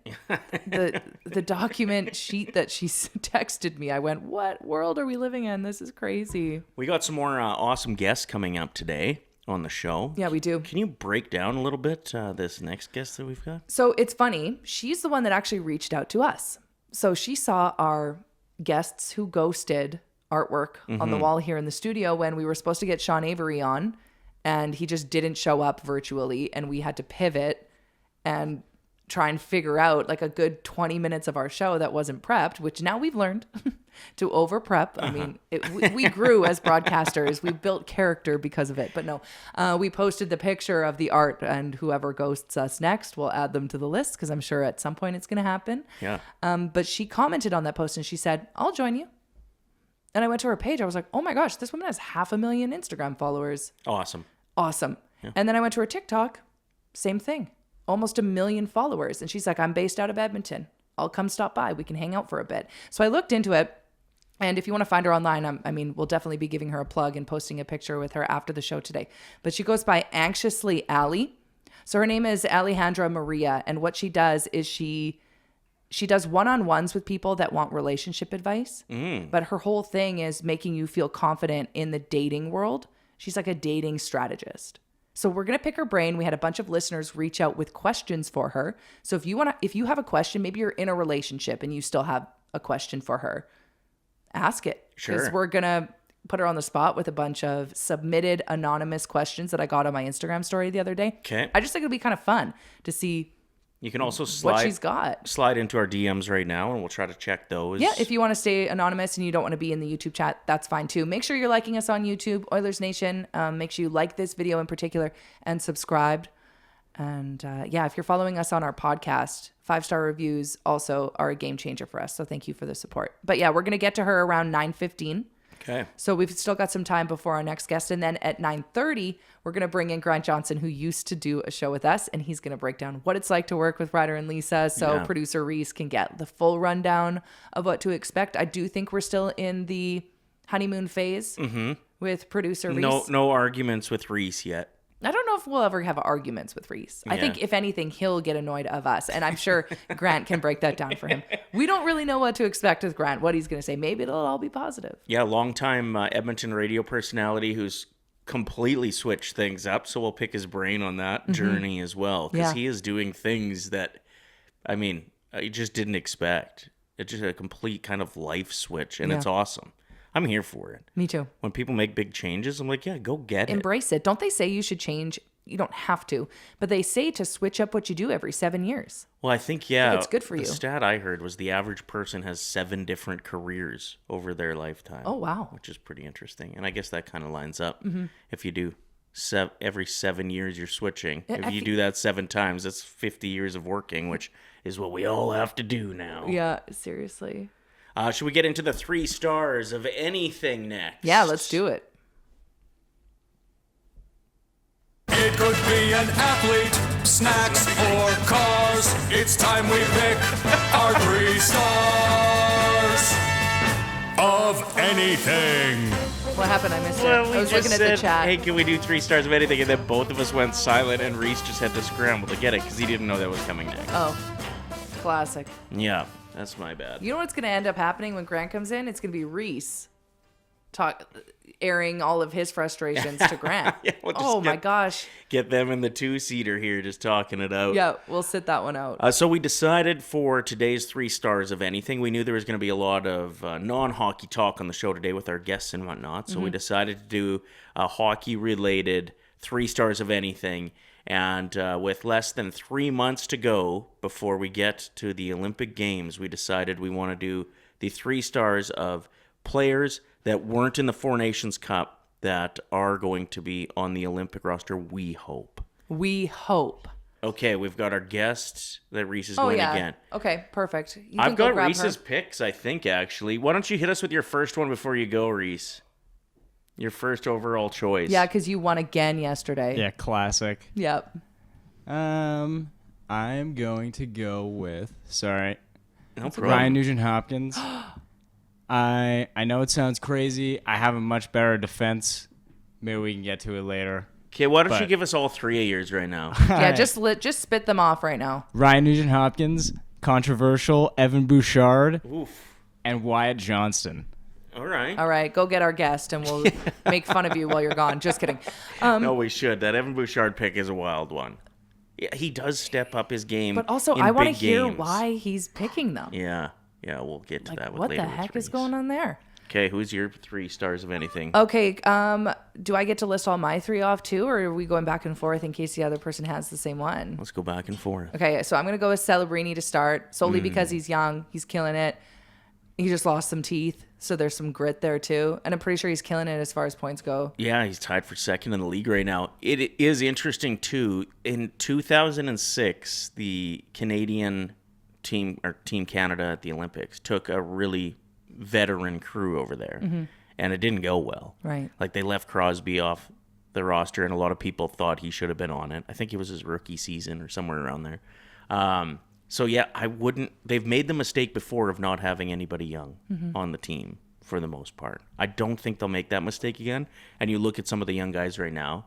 the document sheet that she texted me, I went, what world are we living in? This is crazy. We got some more awesome guests coming up today on the show. Yeah, we do. Can you break down a little bit this next guest that we've got? So it's funny. She's the one that actually reached out to us. So she saw our guests who ghosted artwork on the wall here in the studio when we were supposed to get Sean Avery on, and he just didn't show up virtually, and we had to pivot and try and figure out like a good 20 minutes of our show that wasn't prepped, which now we've learned to over prep. I mean, we grew as broadcasters. We built character because of it. But no, we posted the picture of the art, and whoever ghosts us next, we'll add them to the list because I'm sure at some point it's going to happen. Yeah. But she commented on that post and she said, I'll join you. And I went to her page. I was like, oh my gosh, this woman has 500,000 Instagram followers. Awesome. Yeah. And then I went to her TikTok. Same thing. Almost 1 million followers. And she's like, I'm based out of Edmonton. I'll come stop by. We can hang out for a bit. So I looked into it. And if you want to find her online, I mean, we'll definitely be giving her a plug and posting a picture with her after the show today. But she goes by Anxiously Allie. So her name is Alejandra Maria. And what she does is she does one-on-ones with people that want relationship advice. But her whole thing is making you feel confident in the dating world. She's like a dating strategist. So we're going to pick her brain. We had a bunch of listeners reach out with questions for her. So if you have a question, maybe you're in a relationship and you still have a question for her, ask it. Sure. Because we're going to put her on the spot with a bunch of submitted anonymous questions that I got on my Instagram story the other day. Okay. I just think it'll be kind of fun to see You can also what she's got. slide into our DMs right now, and we'll try to check those. Yeah, if you want to stay anonymous and you don't want to be in the YouTube chat, that's fine too. Make sure you're liking us on YouTube, Oilers Nation. Make sure you like this video in particular and subscribe. And if you're following us on our podcast, 5-star reviews also are a game changer for us. So thank you for the support. But yeah, we're going to get to her around 9:15. Okay. So we've still got some time before our next guest. And then at 9:30, we're going to bring in Grant Johnson, who used to do a show with us. And he's going to break down what it's like to work with Ryder and Lisa. So producer Reece can get the full rundown of what to expect. I do think we're still in the honeymoon phase with producer Reece. No arguments with Reece yet. I don't know if we'll ever have arguments with Reece. I think if anything, he'll get annoyed of us. And I'm sure Grant can break that down for him. We don't really know what to expect with Grant, what he's going to say. Maybe it'll all be positive. Yeah, longtime Edmonton radio personality who's completely switched things up. So we'll pick his brain on that journey as well. Because he is doing things that, I just didn't expect. It's just a complete kind of life switch. And it's awesome. I'm here for it. Me too. When people make big changes, I'm like, yeah, go get it. Embrace it. Don't they say you should change? You don't have to, but they say to switch up what you do every 7 years. Well, I think, it's good for you. The stat I heard was the average person has 7 different careers over their lifetime. Oh, wow. Which is pretty interesting. And I guess that kind of lines up. If you do every 7 years, you're switching. If you do that 7 times, that's 50 years of working, which is what we all have to do now. Yeah, seriously. Should we get into the 3 stars of anything next? Yeah, let's do it. It could be an athlete, snacks, or cars. It's time we pick our 3 stars of anything. What happened? I missed it. Well, I was looking at the chat. Hey, can we do 3 stars of anything? And then both of us went silent, and Reece just had to scramble to get it because he didn't know that was coming next. Oh, classic. Yeah, that's my bad. You know what's going to end up happening when Grant comes in? It's going to be Reece airing all of his frustrations to Grant. My gosh. Get them in the 2-seater here just talking it out. Yeah, we'll sit that one out. So we decided for today's 3 stars of anything, we knew there was going to be a lot of non-hockey talk on the show today with our guests and whatnot. So we decided to do a hockey-related 3 stars of anything. And with less than 3 months to go before we get to the Olympic Games, we decided we want to do the 3 stars of players that weren't in the 4 Nations Cup that are going to be on the Olympic roster, we hope. We hope. Okay, we've got our guest that Reece is going again. Okay, perfect. I've got Reece's picks, I think, actually. Why don't you hit us with your first one before you go, Reece? Your first overall choice. Yeah, because you won again yesterday. Yeah, classic. Yep. I'm going to go with, no problem. Ryan Nugent-Hopkins. I know it sounds crazy. I have a much better defense. Maybe we can get to it later. Okay, why don't you give us all 3 of yours right now? Yeah, just spit them off right now. Ryan Nugent-Hopkins, controversial, Evan Bouchard, and Wyatt Johnston. All right. All right, go get our guest, and we'll make fun of you while you're gone. Just kidding. No, we should. That Evan Bouchard pick is a wild one. Yeah, he does step up his game. But also, I want to hear why he's picking them. Yeah, we'll get to that with what later. the heck is going on there? Okay, who's your 3 stars of anything? Okay, do I get to list all my 3 off too, or are we going back and forth in case the other person has the same one? Let's go back and forth. Okay, so I'm going to go with Celebrini to start, solely because he's young. He's killing it. He just lost some teeth, so there's some grit there too. And I'm pretty sure he's killing it as far as points go. Yeah, he's tied for second in the league right now. It is interesting too. In 2006, the Canadian team, or Team Canada at the Olympics, took a really veteran crew over there. And it didn't go well. Right. Like they left Crosby off the roster, and a lot of people thought he should have been on it. I think it was his rookie season or somewhere around there. So yeah, I wouldn't. They've made the mistake before of not having anybody young on the team for the most part. I don't think they'll make that mistake again. And you look at some of the young guys right now,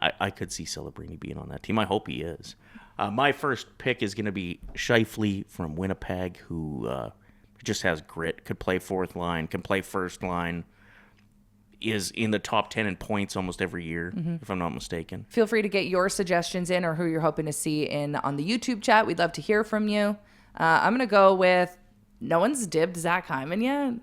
I could see Celebrini being on that team. I hope he is. My first pick is going to be Scheifele from Winnipeg, who just has grit, could play 4th line, can play 1st line. is in the top 10 in points almost every year, if I'm not mistaken. Feel free to get your suggestions in or who you're hoping to see in on the YouTube chat. We'd love to hear from you. I'm going to go with no one's dibbed Zach Hyman yet.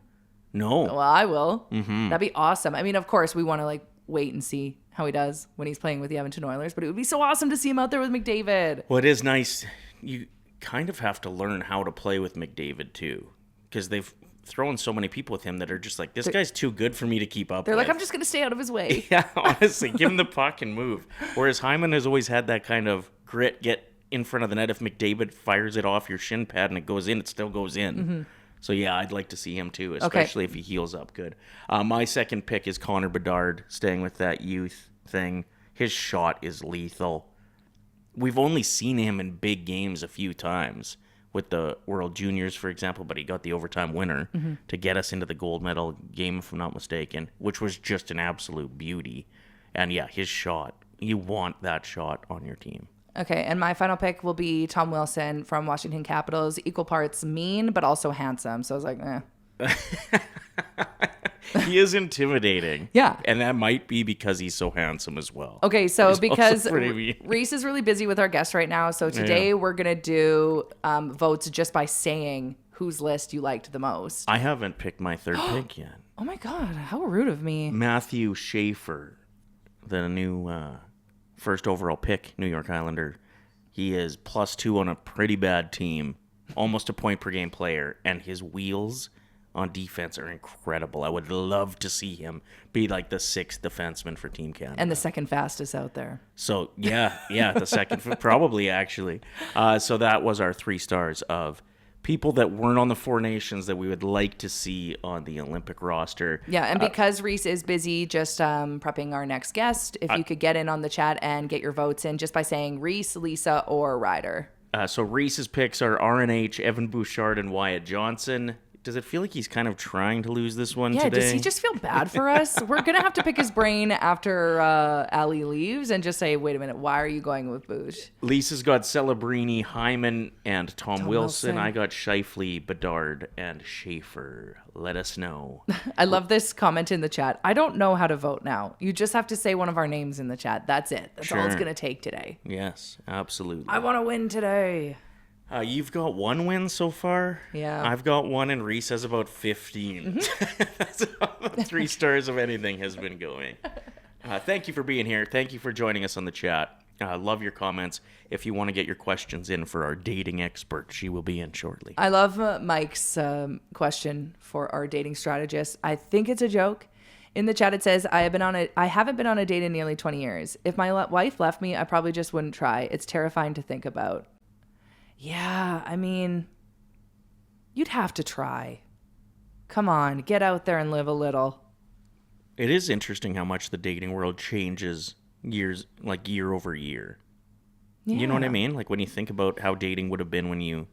No. Well, I will. That'd be awesome. I mean, of course, we want to like wait and see how he does when he's playing with the Edmonton Oilers, but it would be so awesome to see him out there with McDavid. Well, it is nice. You kind of have to learn how to play with McDavid too, because they've thrown so many people with him that are just like, this guy's too good for me to keep up with. They're like, I'm just going to stay out of his way. Yeah, honestly, give him the puck and move. Whereas Hyman has always had that kind of grit, get in front of the net. If McDavid fires it off your shin pad and it goes in, it still goes in. So, yeah, I'd like to see him, too, especially if he heals up good. My second pick is Connor Bedard, staying with that youth thing. His shot is lethal. We've only seen him in big games a few times with the World Juniors, for example, but he got the overtime winner to get us into the gold medal game, if I'm not mistaken, which was just an absolute beauty. And, yeah, his shot, you want that shot on your team. Okay, and my final pick will be Tom Wilson from Washington Capitals. Equal parts mean, but also handsome. So I was like, He is intimidating. Yeah. And that might be because he's so handsome as well. Okay, so He's because also pretty mean. Reece is really busy with our guest right now, so today we're going to do votes just by saying whose list you liked the most. I haven't picked my third pick yet. Oh my God, how rude of me. Matthew Schaefer, the new first overall pick, New York Islander. He is +2 on a pretty bad team, almost a point per game player, and his wheels on defense are incredible. I would love to see him be like the 6th defenseman for Team Canada. And the second fastest out there. So, yeah, the second, probably actually. So that was our 3 stars of people that weren't on the 4 nations that we would like to see on the Olympic roster. Yeah, and because Reece is busy just prepping our next guest, if you could get in on the chat and get your votes in just by saying Reece, Lisa, or Ryder. So Reece's picks are RNH, Evan Bouchard, and Wyatt Johnson. Does it feel like he's kind of trying to lose this one today? Yeah, does he just feel bad for us? We're going to have to pick his brain after Ali leaves and just say, wait a minute, why are you going with Boosh? Lisa's got Celebrini, Hyman, and Tom Wilson. I got Scheifele, Bedard, and Schaefer. Let us know. I love this comment in the chat. I don't know how to vote now. You just have to say one of our names in the chat. That's it. That's all it's going to take today. Yes, absolutely. I want to win today. You've got 1 win so far. Yeah. I've got 1, and Reece has about 15. That's how the 3 stars of anything has been going. Thank you for being here. Thank you for joining us on the chat. Love your comments. If you want to get your questions in for our dating expert, she will be in shortly. I love Mike's question for our dating strategist. I think it's a joke. In the chat, it says, I haven't been on a date in nearly 20 years. If my wife left me, I probably just wouldn't try. It's terrifying to think about. Yeah, I mean, you'd have to try. Come on, get out there and live a little. It is interesting how much the dating world changes year over year. Yeah. You know what I mean? Like when you think about how dating would have been when you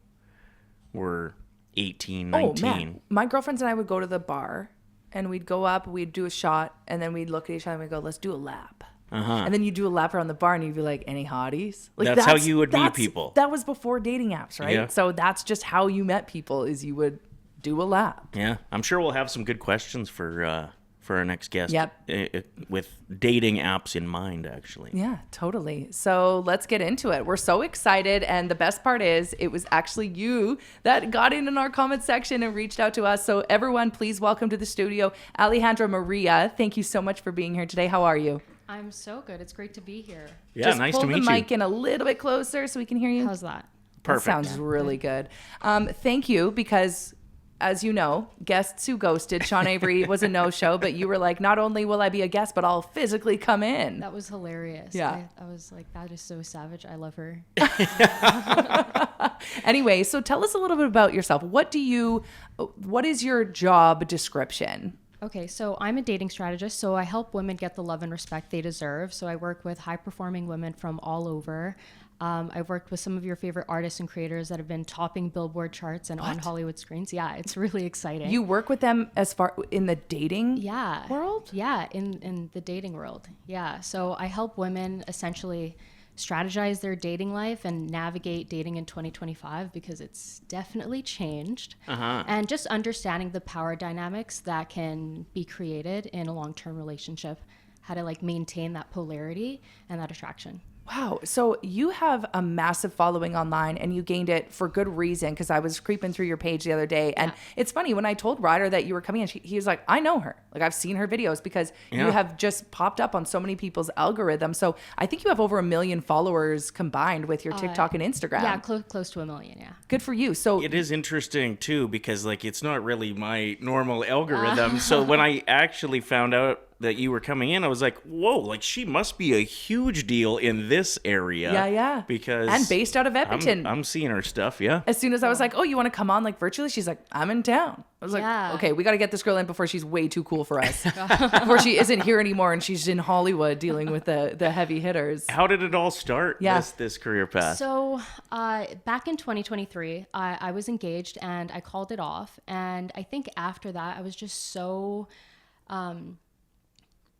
were 18, 19. Oh, man. My girlfriends and I would go to the bar and we'd go up, we'd do a shot, and then we'd look at each other and we'd go, let's do a lap. And then you do a lap around the bar and you'd be like, any hotties? Like, that's how you would meet people. That was before dating apps, right? Yeah. So that's just how you met people, is you would do a lap. Yeah. I'm sure we'll have some good questions for our next guest. Yep. With dating apps in mind, actually. Yeah, totally. So let's get into it. We're so excited. And the best part is it was actually you that got in our comment section and reached out to us. So everyone, please welcome to the studio, Alejandra Maria. Thank you so much for being here today. How are you? I'm so good. It's great to be here. Yeah, just nice to meet you. pull the mic in a little bit closer so we can hear you. How's that? Perfect. That sounds really good. Thank you, because as you know, guests who ghosted, Sean Avery was a no-show, but you were like, not only will I be a guest, but I'll physically come in. That was hilarious. Yeah. I was like, that is so savage. I love her. Anyway, so tell us a little bit about yourself. What is your job description? Okay, so I'm a dating strategist, so I help women get the love and respect they deserve. So I work with high-performing women from all over. I've worked with some of your favorite artists and creators that have been topping Billboard charts and on Hollywood screens. Yeah, it's really exciting. You work with them as far in the dating world? Yeah, in the dating world. Yeah, so I help women essentially strategize their dating life and navigate dating in 2025 because it's definitely changed. And just understanding the power dynamics that can be created in a long-term relationship, how to like maintain that polarity and that attraction. Wow. So you have a massive following online and you gained it for good reason, because I was creeping through your page the other day. And it's funny, when I told Ryder that you were coming in, he was like, I know her. Like, I've seen her videos, because you have just popped up on so many people's algorithms. So I think you have over 1 million followers combined with your TikTok and Instagram. Yeah, close to 1 million, yeah. Good for you. So it is interesting too, because like it's not really my normal algorithm. So when I actually found out that you were coming in, I was like, whoa, like she must be a huge deal in this area. Yeah. Because and based out of Edmonton. I'm seeing her stuff, yeah. As soon as I was like, oh, you want to come on like virtually? She's like, I'm in town. I was like, okay, we got to get this girl in before she's way too cool for us. Before she isn't here anymore and she's in Hollywood dealing with the heavy hitters. How did it all start, this career path? So back in 2023, I was engaged and I called it off. And I think after that, I was just so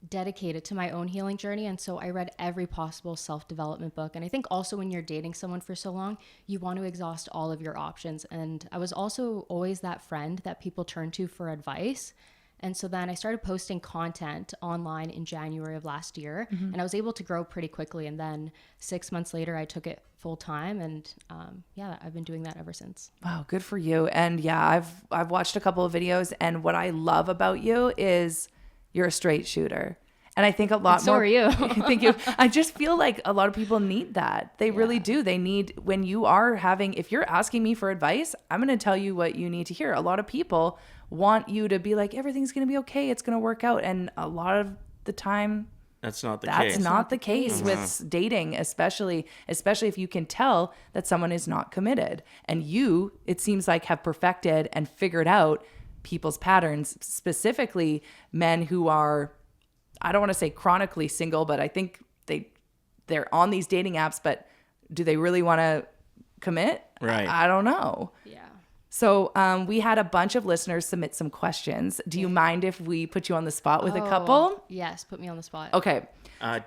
dedicated to my own healing journey. And so I read every possible self-development book. And I think also when you're dating someone for so long, you want to exhaust all of your options. And I was also always that friend that people turn to for advice. And so then I started posting content online in January of last year, and I was able to grow pretty quickly. And then 6 months later, I took it full time, and I've been doing that ever since. Wow, good for you. And yeah, I've watched a couple of videos, and what I love about you is you're a straight shooter. And I think a lot so more. So are you. Thank you. I just feel like a lot of people need that. They really do. They need, when you are having, if you're asking me for advice, I'm going to tell you what you need to hear. A lot of people want you to be like, everything's going to be okay. It's going to work out. And a lot of the time, that's not the case. That's not the case with dating, especially if you can tell that someone is not committed. And you, it seems like, have perfected and figured out people's patterns, specifically men who are, I don't want to say chronically single, but I think they're on these dating apps, but do they really want to commit? Right. I don't know. Yeah. So we had a bunch of listeners submit some questions. Do you mind if we put you on the spot with a couple? Yes, put me on the spot. Okay.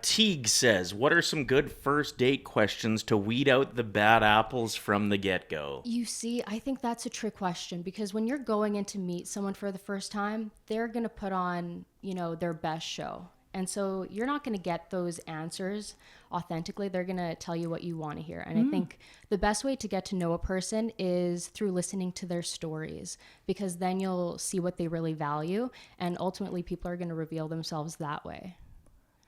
Teague says, what are some good first date questions to weed out the bad apples from the get-go? You see, I think that's a trick question, because when you're going in to meet someone for the first time, they're going to put on, their best show. And so you're not going to get those answers authentically. They're going to tell you what you want to hear. And I think the best way to get to know a person is through listening to their stories, because then you'll see what they really value. And ultimately, people are going to reveal themselves that way.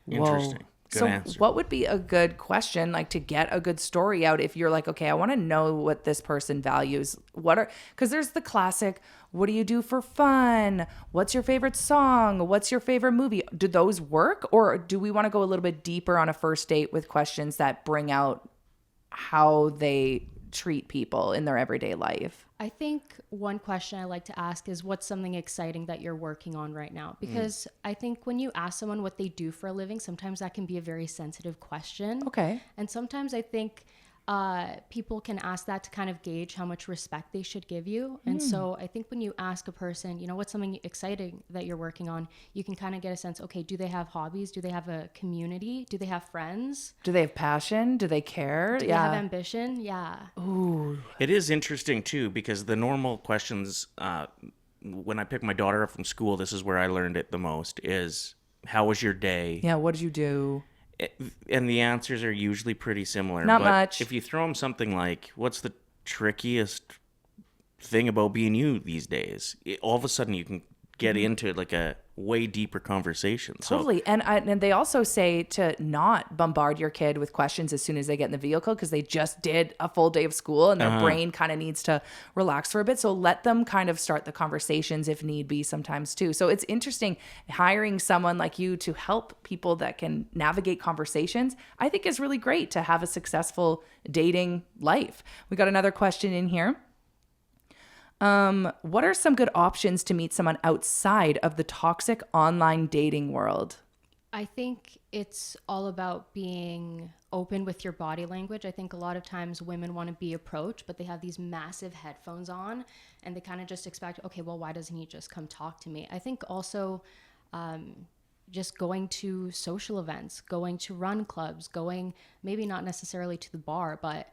Interesting. Good answer. What would be a good question, like, to get a good story out if you're like, okay, I want to know what this person values? Because there's the classic, what do you do for fun? What's your favorite song? What's your favorite movie? Do those work? Or do we want to go a little bit deeper on a first date with questions that bring out how they treat people in their everyday life? I think one question I like to ask is, what's something exciting that you're working on right now? Because I think when you ask someone what they do for a living, sometimes that can be a very sensitive question. Okay. And sometimes I think people can ask that to kind of gauge how much respect they should give you. And so I think when you ask a person, what's something exciting that you're working on, you can kind of get a sense, okay, do they have hobbies? Do they have a community? Do they have friends? Do they have passion? Do they care? Do they have ambition? Yeah. Ooh. It is interesting too, because the normal questions, when I pick my daughter up from school, this is where I learned it the most, is how was your day? Yeah, what did you do? And the answers are usually pretty similar. Not but much. If you throw them something like, what's the trickiest thing about being you these days? All of a sudden you can get into like a way deeper conversation. Totally. And they also say to not bombard your kid with questions as soon as they get in the vehicle, because they just did a full day of school and their brain kind of needs to relax for a bit. So let them kind of start the conversations if need be sometimes too. So it's interesting hiring someone like you to help people that can navigate conversations. I think is really great to have a successful dating life. We got another question in here. What are some good options to meet someone outside of the toxic online dating world? I think it's all about being open with your body language. I think a lot of times women want to be approached, but they have these massive headphones on and they kind of just expect, okay, well, why doesn't he just come talk to me? I think also just going to social events, going to run clubs, going maybe not necessarily to the bar, but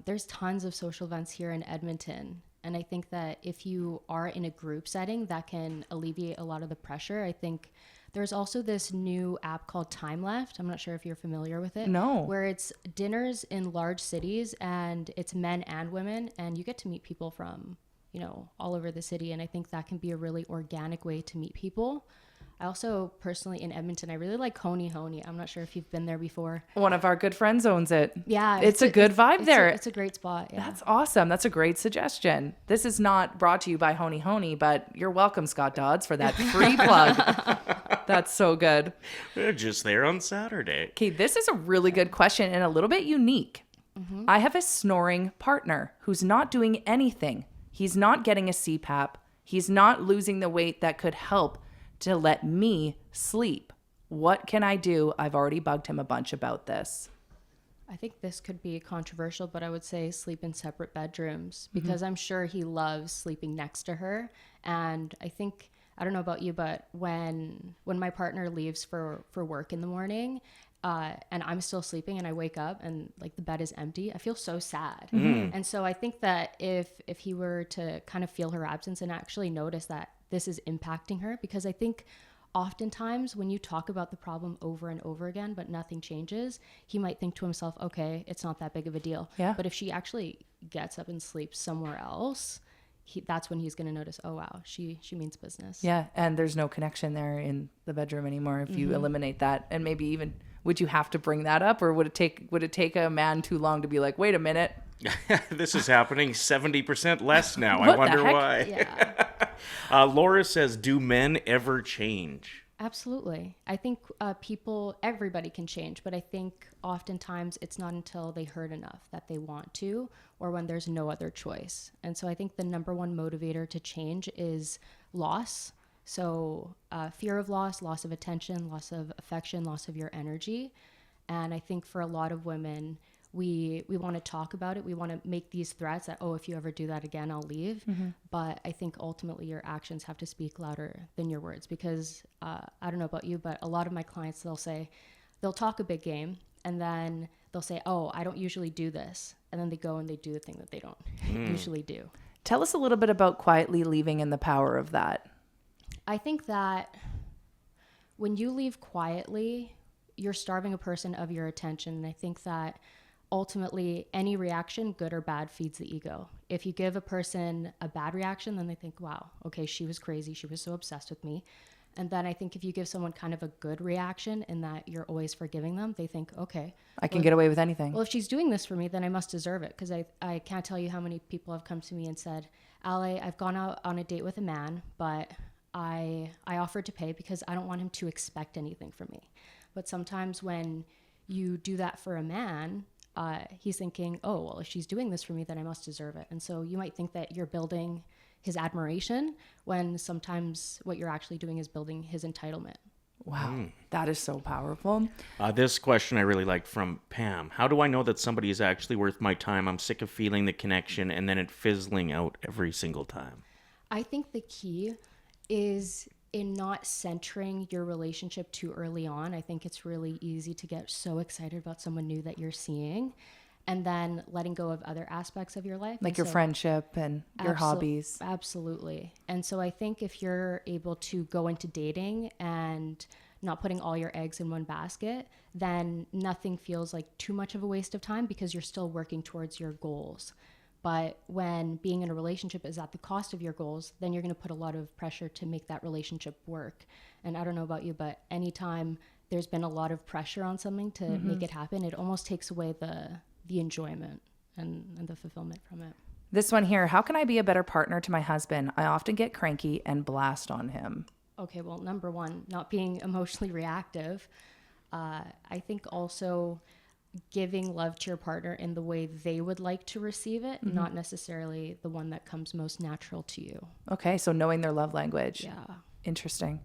there's tons of social events here in Edmonton. And I think that if you are in a group setting, that can alleviate a lot of the pressure. I think there's also this new app called Time Left. I'm not sure if you're familiar with it. No. Where it's dinners in large cities, and it's men and women, and you get to meet people from, you know, all over the city. And I think that can be a really organic way to meet people. I also personally in Edmonton, I really like Honey Honey. I'm not sure if you've been there before. One of our good friends owns it. Yeah. It's a good vibe there. It's a great spot. Yeah. That's awesome. That's a great suggestion. This is not brought to you by Honey Honey, but you're welcome, Scott Dodds, for that free plug. That's so good. They're just there on Saturday. Okay, this is a really good question and a little bit unique. I have a snoring partner who's not doing anything. He's not getting a CPAP. He's not losing the weight that could help to let me sleep. What can I do? I've already bugged him a bunch about this. I think this could be controversial, but I would say sleep in separate bedrooms, because I'm sure he loves sleeping next to her. And I think, I don't know about you, but when my partner leaves for work in the morning, and I'm still sleeping and I wake up and like the bed is empty, I feel so sad. And so I think that if he were to kind of feel her absence and actually notice that this is impacting her, because I think oftentimes when you talk about the problem over and over again, but nothing changes, he might think to himself, okay, it's not that big of a deal. Yeah. But if she actually gets up and sleeps somewhere else, that's when he's going to notice, oh, wow, she means business. Yeah, and there's no connection there in the bedroom anymore if you eliminate that. And maybe even, would you have to bring that up, or would it take a man too long to be like, wait a minute? This is happening 70% less now. What I wonder the heck? why. Yeah. Laura says, do men ever change? Absolutely. I think everybody can change, but I think oftentimes it's not until they hurt enough that they want to, or when there's no other choice. And so I think the number one motivator to change is loss. So fear of loss of attention, loss of affection, loss of your energy. And I think for a lot of women, we want to talk about it. We want to make these threats that, oh, if you ever do that again, I'll leave. But I think ultimately your actions have to speak louder than your words, because I don't know about you, but a lot of my clients, they'll talk a big game and then they'll say, oh, I don't usually do this. And then they go and they do the thing that they don't usually do. Tell us a little bit about quietly leaving and the power of that. I think that when you leave quietly, you're starving a person of your attention. And I think that ultimately any reaction, good or bad, feeds the ego. If you give a person a bad reaction, then they think, wow, okay, she was crazy. She was so obsessed with me. And then I think if you give someone kind of a good reaction in that you're always forgiving them, they think, okay, I can get away with anything. Well, if she's doing this for me, then I must deserve it. Because I can't tell you how many people have come to me and said, Ale, I've gone out on a date with a man, but I offered to pay because I don't want him to expect anything from me. But sometimes when you do that for a man, he's thinking, oh, well, if she's doing this for me, then I must deserve it. And so you might think that you're building his admiration when sometimes what you're actually doing is building his entitlement. Wow, that is so powerful. This question I really liked from Pam. How do I know that somebody is actually worth my time? I'm sick of feeling the connection and then it fizzling out every single time. I think the key is in not centering your relationship too early on. I think it's really easy to get so excited about someone new that you're seeing and then letting go of other aspects of your life. Like your friendship and your hobbies. Absolutely. And so I think if you're able to go into dating and not putting all your eggs in one basket, then nothing feels like too much of a waste of time because you're still working towards your goals. But when being in a relationship is at the cost of your goals, then you're going to put a lot of pressure to make that relationship work. And I don't know about you, but anytime there's been a lot of pressure on something to make it happen, it almost takes away the enjoyment and the fulfillment from it. This one here, how can I be a better partner to my husband? I often get cranky and blast on him. Okay, well, number one, not being emotionally reactive. I think also giving love to your partner in the way they would like to receive it, not necessarily the one that comes most natural to you. Okay, so knowing their love language. Yeah. Interesting.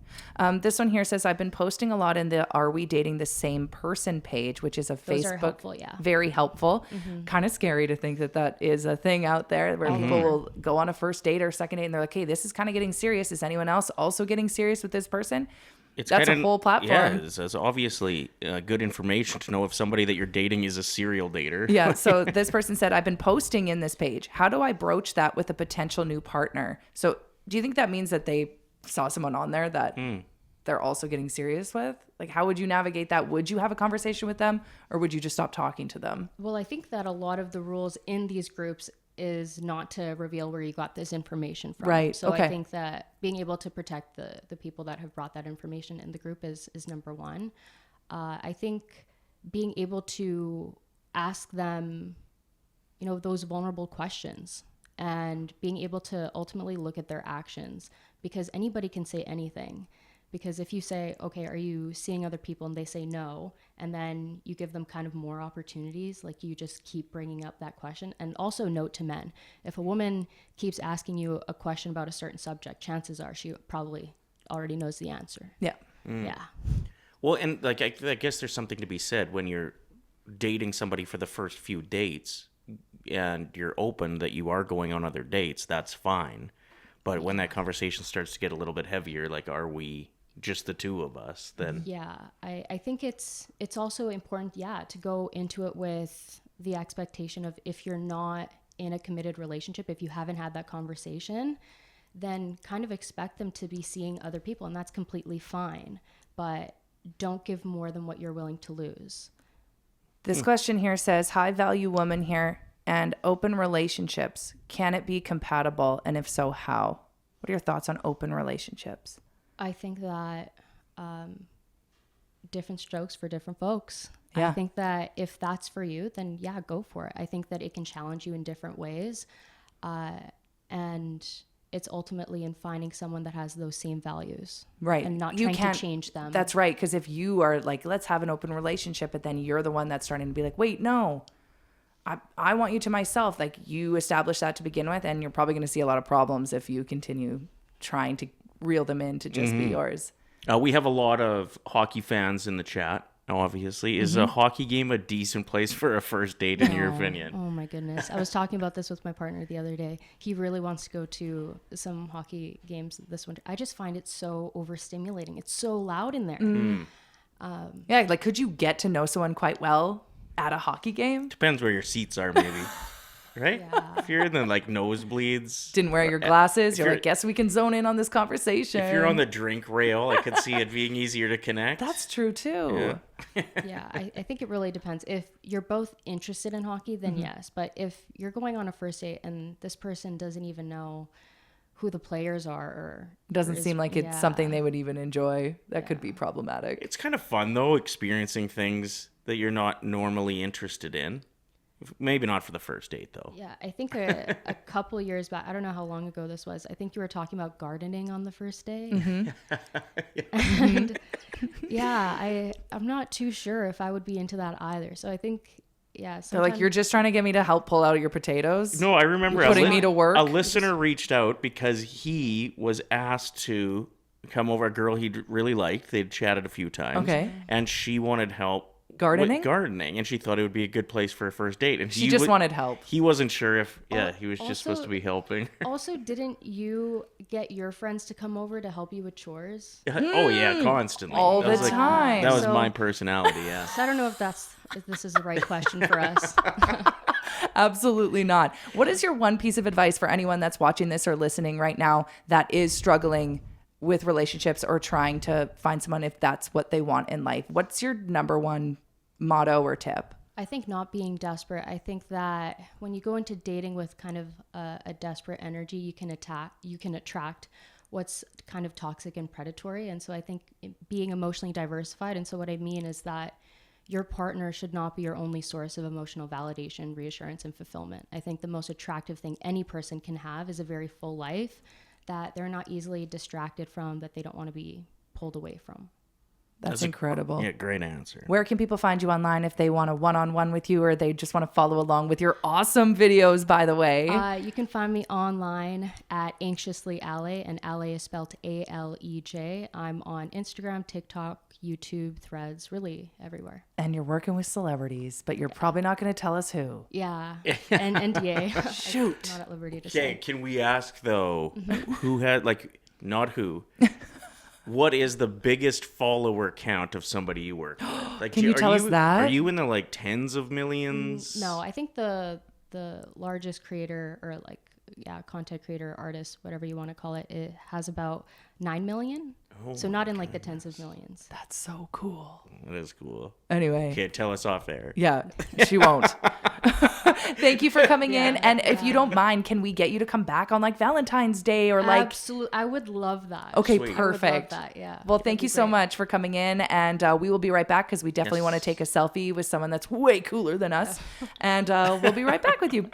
This one here says, I've been posting a lot in the Are We Dating the Same Person page, which is a Those Facebook. are helpful, yeah. Very helpful. Kind of scary to think that is a thing out there where people will go on a first date or second date and they're like, hey, this is kind of getting serious. Is anyone else also getting serious with this person? That's a whole platform. Yeah, it's obviously good information to know if somebody that you're dating is a serial dater. Yeah, so this person said, I've been posting in this page. How do I broach that with a potential new partner? So do you think that means that they saw someone on there that they're also getting serious with? Like, how would you navigate that? Would you have a conversation with them, or would you just stop talking to them? Well, I think that a lot of the rules in these groups is not to reveal where you got this information from. Right. So Okay. I think that being able to protect the people that have brought that information in the group is number one. I think being able to ask them, those vulnerable questions and being able to ultimately look at their actions, because anybody can say anything. Because if you say, okay, are you seeing other people? And they say no, and then you give them kind of more opportunities, like you just keep bringing up that question. And also note to men, if a woman keeps asking you a question about a certain subject, chances are she probably already knows the answer. Yeah. Yeah. Well, and like I guess there's something to be said when you're dating somebody for the first few dates and you're open that you are going on other dates, that's fine. But when that conversation starts to get a little bit heavier, like, are we just the two of us, then I think it's also important to go into it with the expectation of, if you're not in a committed relationship, if you haven't had that conversation, then kind of expect them to be seeing other people, and that's completely fine, but don't give more than what you're willing to lose. This question here says, high value woman here and open relationships, can it be compatible, and if so, how? What are your thoughts on open relationships? I think that different strokes for different folks. Yeah. I think that if that's for you, then go for it. I think that it can challenge you in different ways. And it's ultimately in finding someone that has those same values. Right. And not trying to change them. That's right. Because if you are like, let's have an open relationship, but then you're the one that's starting to be like, wait, no, I want you to myself. Like, you establish that to begin with, and you're probably going to see a lot of problems if you continue trying to reel them in to just be yours. we have a lot of hockey fans in the chat. Obviously, is a hockey game a decent place for a first date in your opinion? Oh my goodness. I was talking about this with my partner the other day. He really wants to go to some hockey games this winter. I just find it so overstimulating. It's so loud in there. Yeah, like, could you get to know someone quite well at a hockey game? Depends where your seats are, maybe. Right? Yeah. If you're in the nosebleeds. Didn't wear your glasses. You're like, guess we can zone in on this conversation. If you're on the drink rail, I could see it being easier to connect. That's true too. Yeah, I think it really depends. If you're both interested in hockey, then yes. But if you're going on a first date and this person doesn't even know who the players are, or doesn't seem like it's something they would even enjoy, that could be problematic. It's kind of fun though, experiencing things that you're not normally interested in. Maybe not for the first date though. Yeah, I think a couple years back, I don't know how long ago this was, I think you were talking about gardening on the first day. And I'm not too sure if I would be into that either. So I think, they're like, you're just trying to get me to help pull out your potatoes? No, I remember putting me to work. A listener reached out because he was asked to come over, a girl he really liked. They'd chatted a few times. Okay. And she wanted help gardening? With gardening, and she thought it would be a good place for a first date. And she just wanted help. He wasn't sure if, he was just supposed to be helping. Also, didn't you get your friends to come over to help you with chores? Oh yeah, constantly. All the time. That was my personality, yeah. So I don't know if this is the right question for us. Absolutely not. What is your one piece of advice for anyone that's watching this or listening right now that is struggling with relationships or trying to find someone if that's what they want in life? What's your number one motto or tip? I think not being desperate. I think that when you go into dating with kind of a desperate energy, you can attract what's kind of toxic and predatory. And so I think being emotionally diversified. And so what I mean is that your partner should not be your only source of emotional validation, reassurance, and fulfillment. I think the most attractive thing any person can have is a very full life that they're not easily distracted from, that they don't want to be pulled away from. That's incredible. Great answer. Where can people find you online if they want a one-on-one with you, or they just want to follow along with your awesome videos, by the way? You can find me online at Anxiously Ale, and Ale is spelled A-L-E-J. I'm on Instagram, TikTok, YouTube, Threads, really everywhere. And you're working with celebrities, but you're probably not going to tell us who. Yeah, and NDA. Shoot. I'm not at liberty to say. Okay, can we ask though, who had, like, not who, what is the biggest follower count of somebody you work with? Like, Can you tell us that? Are you in the like tens of millions? No, I think the largest creator or content creator, artist, whatever you want to call it, it has about 9 million. Oh so not in like the tens of millions. That's so cool. That is cool. Anyway. Okay, tell us off air. Yeah, she won't. Thank you for coming in. And if you don't mind, can we get you to come back on like Valentine's Day or like... Absolutely. I would love that. Okay, Sweet. perfect. I would love that, yeah. Well, thank you so much for coming in. And we will be right back because we definitely want to take a selfie with someone that's way cooler than us. And we'll be right back with you.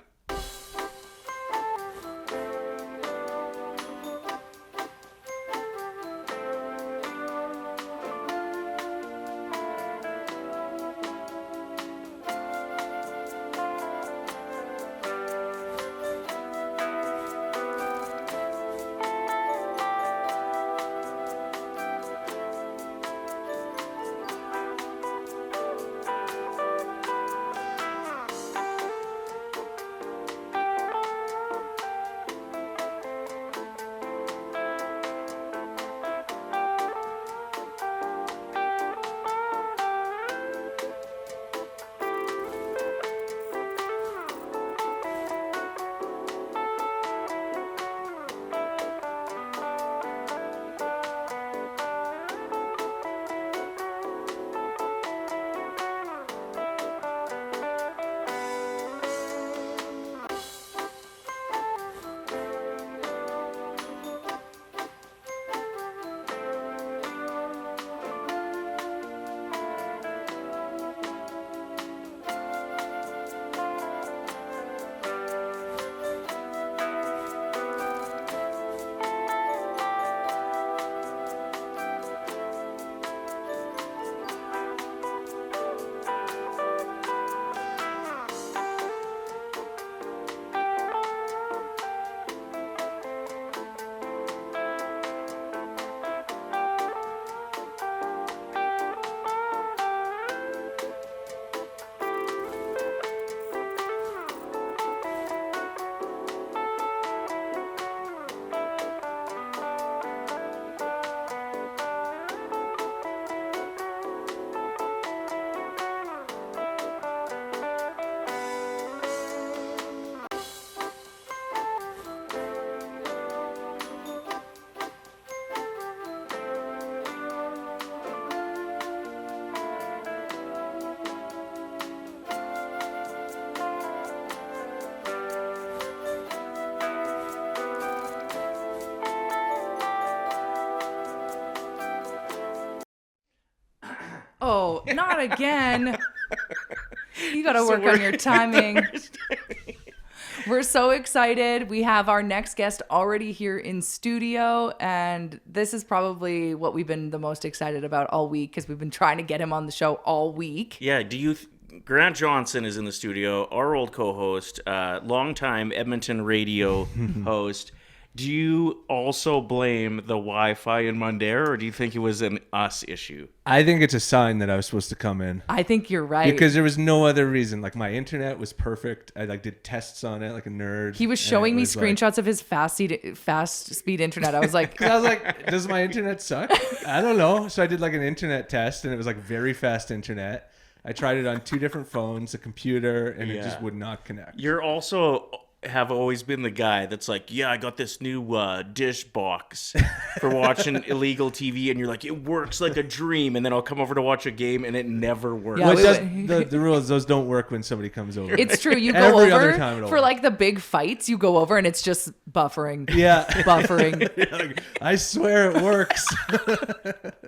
Oh, not again. You got to work on your timing. We're so excited. We have our next guest already here in studio, and this is probably what we've been the most excited about all week because we've been trying to get him on the show all week. Yeah, Grant Johnson is in the studio, our old co-host, longtime Edmonton radio host. Do you also blame the Wi-Fi in Mundare, or do you think it was an us issue? I think it's a sign that I was supposed to come in. I think you're right. Because there was no other reason. Like, my internet was perfect. I did tests on it like a nerd. He was showing me screenshots of his fast speed internet. I was like, does my internet suck? I don't know. So I did like an internet test, and it was like very fast internet. I tried it on 2 different phones, a computer, and it just would not connect. You're also have always been the guy that's like, yeah, I got this new dish box for watching illegal TV, and you're like, it works like a dream, and then I'll come over to watch a game, and it never works. Yeah, the rule is those don't work when somebody comes over. It's true. You go over for like the big fights, you go over, and it's just buffering. Yeah. Buffering. Like, I swear it works.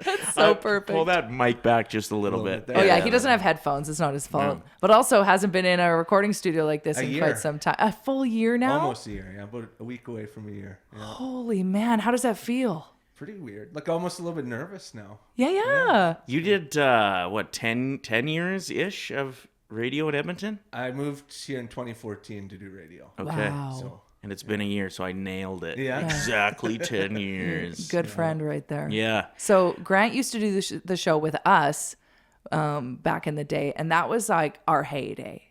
That's so perfect. Pull that mic back just a little bit. Oh, yeah. He doesn't have headphones. It's not his fault. No. But also hasn't been in a recording studio like this in quite some time. A full year now? Almost a year, yeah. About a week away from a year. Yeah. Holy man. How does that feel? Pretty weird. Like, almost a little bit nervous now. Yeah. You did, 10 years-ish of radio in Edmonton? I moved here in 2014 to do radio. Okay. Wow. And it's been a year, so I nailed it. Yeah. Exactly 10 years. Good friend right there. Yeah. So Grant used to do the show with us back in the day, and that was like our heyday.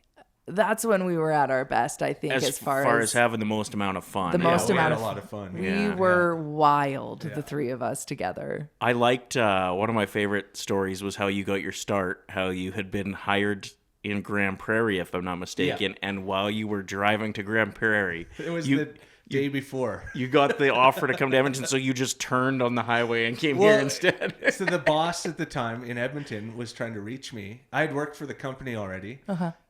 that's when we were at our best, I think, as far as having the most amount of fun. We had a lot of fun. We were wild, the three of us together. I liked one of my favorite stories was how you got your start, how you had been hired in Grand Prairie, if I'm not mistaken, and while you were driving to Grand Prairie, it was the day before you got the offer to come to Edmonton, so you just turned on the highway and came here instead. So the boss at the time in Edmonton was trying to reach me. I had worked for the company already,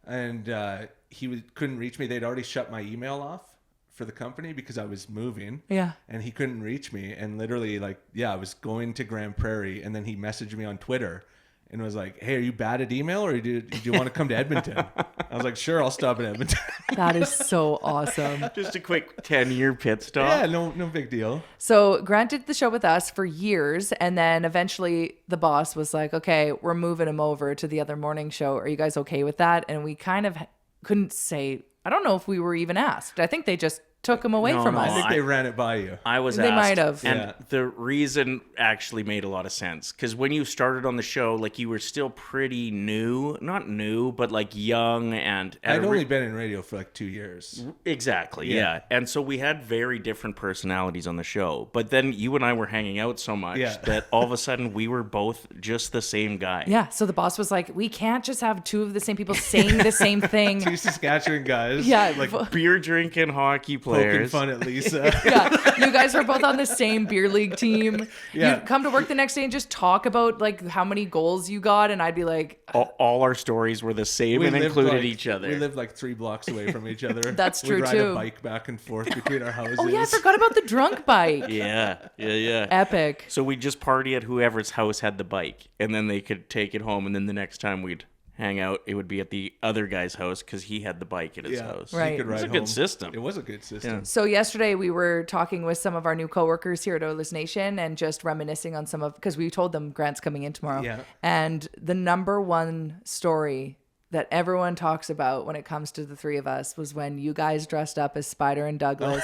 and he couldn't reach me. They'd already shut my email off for the company because I was moving. Yeah. And he couldn't reach me. And literally, I was going to Grand Prairie, and then he messaged me on Twitter and was like, "Hey, are you bad at email, or do you want to come to Edmonton?" I was like, "Sure, I'll stop in Edmonton." That is so awesome. Just a quick 10-year pit stop. Yeah, no big deal. So Grant did the show with us for years, and then eventually the boss was like, "Okay, we're moving him over to the other morning show. Are you guys okay with that?" And we kind of couldn't say. I don't know if we were even asked. I think they just took him away from us. I think they ran it by you. I was They asked. might have. And the reason actually made a lot of sense. Because when you started on the show, you were still pretty new. Not new, but young. And I'd only been in radio for 2 years. Exactly, yeah. And so we had very different personalities on the show. But then you and I were hanging out so much that all of a sudden we were both just the same guy. Yeah, so the boss was like, we can't just have two of the same people saying the same thing. Two Saskatchewan guys. Yeah. Beer drinking hockey players. Poking fun at Lisa. Yeah, you guys were both on the same beer league team. Yeah. You'd come to work the next day and just talk about how many goals you got, and I'd be like, all our stories were the same and included each other. We lived 3 blocks away from each other. That's true, We'd ride too. a bike back and forth between our houses. oh yeah, I forgot about the drunk bike. Yeah. Epic. So we'd just party at whoever's house had the bike, and then they could take it home, and then the next time we'd hang out, it would be at the other guy's house because he had the bike at his house. Right. It was a good system. It was a good system. Yeah. So yesterday we were talking with some of our new coworkers here at Oilersnation and just reminiscing on some of, because we told them Grant's coming in tomorrow. Yeah. And the number one story that everyone talks about when it comes to the three of us was when you guys dressed up as Spider and Douglas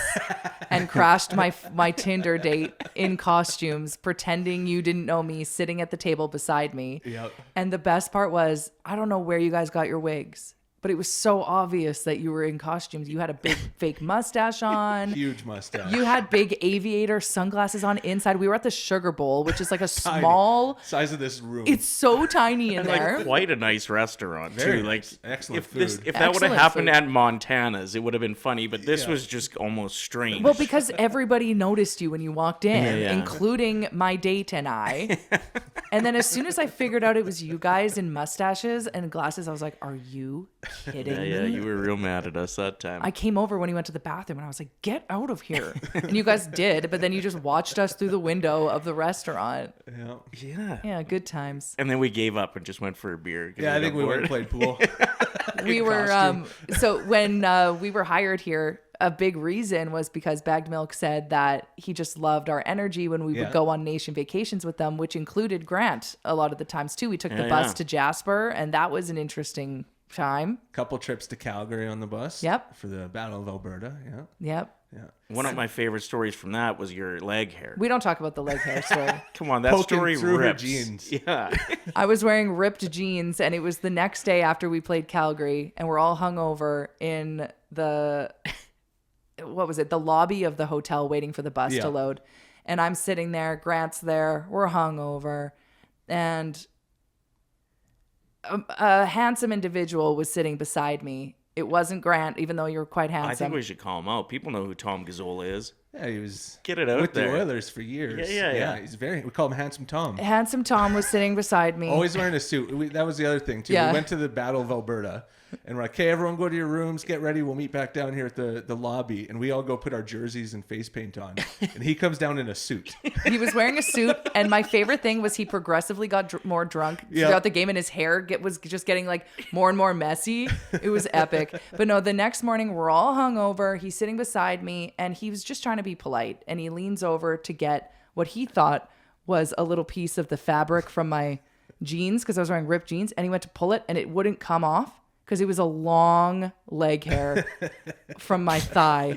and crashed my Tinder date in costumes, pretending you didn't know me, sitting at the table beside me. Yep. And the best part was, I don't know where you guys got your wigs, but it was so obvious that you were in costumes. You had a big fake mustache on. Huge mustache. You had big aviator sunglasses on inside. We were at the Sugar Bowl, which is a small size of this room. It's so tiny in there. Quite a nice restaurant Very too. nice. Excellent If that would have happened at Montana's, it would have been funny. But this was just almost strange. Well, because everybody noticed you when you walked in, Yeah. including my date and I. And then as soon as I figured out it was you guys in mustaches and glasses, I was like, "Are you kidding me?" Yeah, you were real mad at us that time. I came over when he went to the bathroom and I was like, "Get out of here." And you guys did, but then you just watched us through the window of the restaurant. Yeah. Yeah, good times. And then we gave up and just went for a beer. Yeah, I think we went and played pool. We were so when we were hired here, a big reason was because Bagged Milk said that he just loved our energy when we would go on nation vacations with them, which included Grant a lot of the times too. We took the bus to Jasper, and that was an interesting time. Couple trips to Calgary on the bus. Yep. For the Battle of Alberta. Yeah. Yep. Yeah. One of my favorite stories from that was your leg hair. We don't talk about the leg hair story. Come on, that Poking story through her rips. jeans. Yeah. I was wearing ripped jeans, and it was the next day after we played Calgary, and we're all hungover in the the lobby of the hotel waiting for the bus to load. And I'm sitting there, Grant's there, we're hungover, and a handsome individual was sitting beside me. It wasn't Grant, even though you're quite handsome. I think we should call him out. People know who Tom Gazzola is. Yeah, he was Get it out with there. the Oilers for years. Yeah. He's we call him Handsome Tom. Handsome Tom was sitting beside me. Always wearing a suit. That was the other thing too. Yeah. We went to the Battle of Alberta, and we're like, "Okay, everyone, go to your rooms, get ready. We'll meet back down here at the lobby." And we all go put our jerseys and face paint on, and he comes down in a suit. He was wearing a suit, and my favorite thing was he progressively got more drunk throughout the game, and his hair was just getting more and more messy. It was epic. But no, the next morning we're all hungover. He's sitting beside me, and he was just trying to be polite, and he leans over to get what he thought was a little piece of the fabric from my jeans, because I was wearing ripped jeans, and he went to pull it, and it wouldn't come off because it was a long leg hair from my thigh.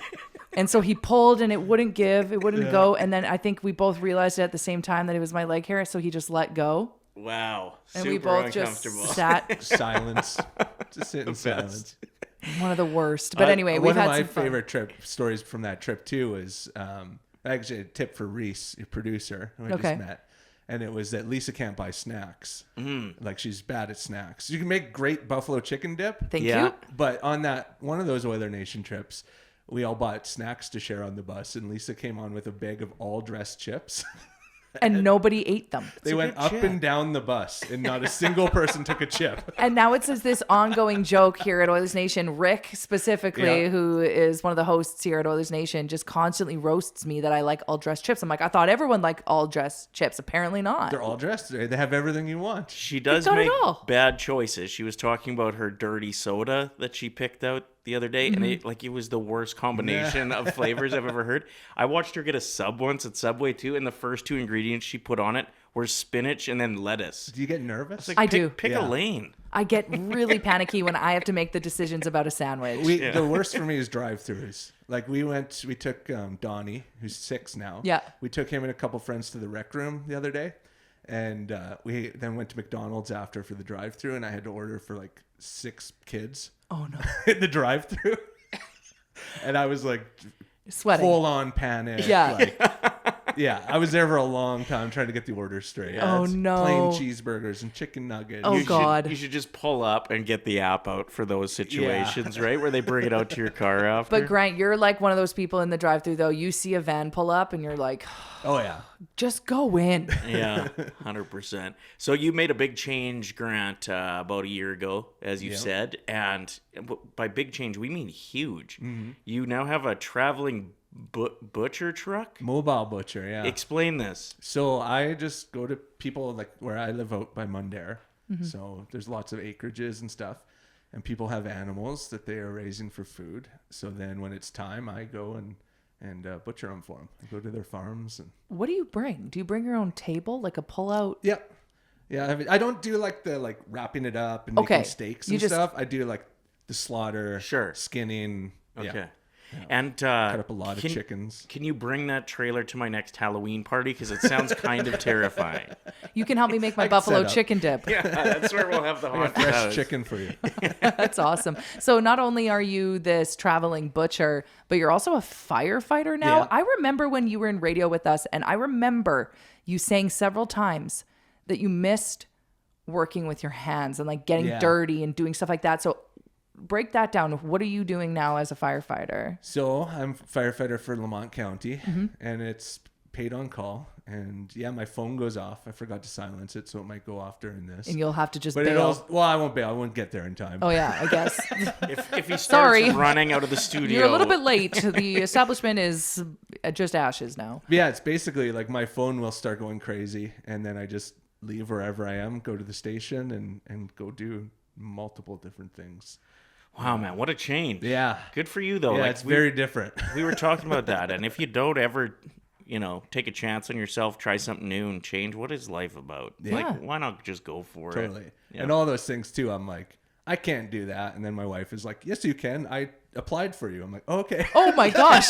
And so he pulled, and it wouldn't go. And then I think we both realized it at the same time that it was my leg hair. So he just let go. Wow. And Super we both just uncomfortable. sat. Silence. Just sit in silence. One of the worst. But anyway, we've one had of my some fun. favorite stories from that trip too is actually a tip for Reece, your producer, who I Okay. just met. And it was that Lisa can't buy snacks. Like she's bad at snacks. You can make great buffalo chicken dip. Thank you. But on that one of those Oilersnation trips, we all bought snacks to share on the bus, and Lisa came on with a bag of all dressed chips. And nobody ate them. They went up and down the bus, and not a single person took a chip. And now it's this ongoing joke here at Oilers Nation. Rick specifically, Yeah. who is one of the hosts here at Oilers Nation, just constantly roasts me that I like all dressed chips. I'm like, I thought everyone liked all dressed chips. Apparently not. They're all dressed today. They have everything you want. She does got it make all. bad choices. She was talking about her dirty soda that she picked out the other day, and it was the worst combination of flavors I've ever heard. I watched her get a sub once at Subway too, and the first two ingredients she put on it were spinach and then lettuce. Do you get nervous? It's like, I pick, do. Pick a lane. I get really panicky when I have to make the decisions about a sandwich. The worst for me is drive-thrus. Like we took Donnie, who's 6 now. Yeah. We took him and a couple friends to the rec room the other day, and we then went to McDonald's after for the drive-thru, and I had to order for like 6 kids. Oh no! In the drive-thru, and I was like Sweating. full on panic. Yeah. Yeah, I was there for a long time trying to get the order straight. Oh, no. Plain cheeseburgers and chicken nuggets. Oh, God. You should just pull up and get the app out for those situations, right? Where they bring it out to your car after. But Grant, you're like one of those people in the drive-thru though. You see a van pull up and you're like, Oh yeah. just go in. Yeah, 100%. So you made a big change, Grant, about a year ago, as you said. And by big change, we mean huge. Mm-hmm. You now have a traveling butcher truck? Mobile butcher, yeah. Explain this. So I just go to people like where I live out by Mundare. So there's lots of acreages and stuff. And people have animals that they are raising for food. So then when it's time, I go and butcher them for them. I go to their farms. And What do you bring? Do you bring your own table, like a pull-out? Yep. Yeah, I don't do like the wrapping it up and Okay. making steaks You and just- stuff. I do like the slaughter, Sure. skinning. Okay. Yeah. And Cut up a lot of chickens. Can you bring that trailer to my next Halloween party? Because it sounds kind of terrifying. You can help me make my I can buffalo set up. chicken dip. Yeah, that's where we'll have the I got haunted fresh house. chicken for you. That's awesome. So not only are you this traveling butcher, but you're also a firefighter now. Yeah. I remember when you were in radio with us, and I remember you saying several times that you missed working with your hands and like getting Yeah. dirty and doing stuff like that. So break that down. What are you doing now as a firefighter? So I'm firefighter for Lamont County, Mm-hmm. and it's paid on call. And yeah, my phone goes off. I forgot to silence it, so it might go off during this. And you'll have to just But bail. I won't bail. I won't get there in time. Oh yeah, I guess. If he starts Sorry. running out of the studio, You're a little bit late. The establishment is just ashes now. Yeah, it's basically like my phone will start going crazy, and then I just leave wherever I am, go to the station, and go do multiple different things. Wow, man, what a change. Yeah. Good for you, though. Yeah, Like, it's very different. We were talking about that. And if you don't ever, take a chance on yourself, try something new and change, what is life about? Yeah. Like, why not just go for it? Totally. Yeah. And all those things too, I'm like, I can't do that. And then my wife is like, yes, you can. I applied for you. I'm like, oh, okay. Oh my gosh.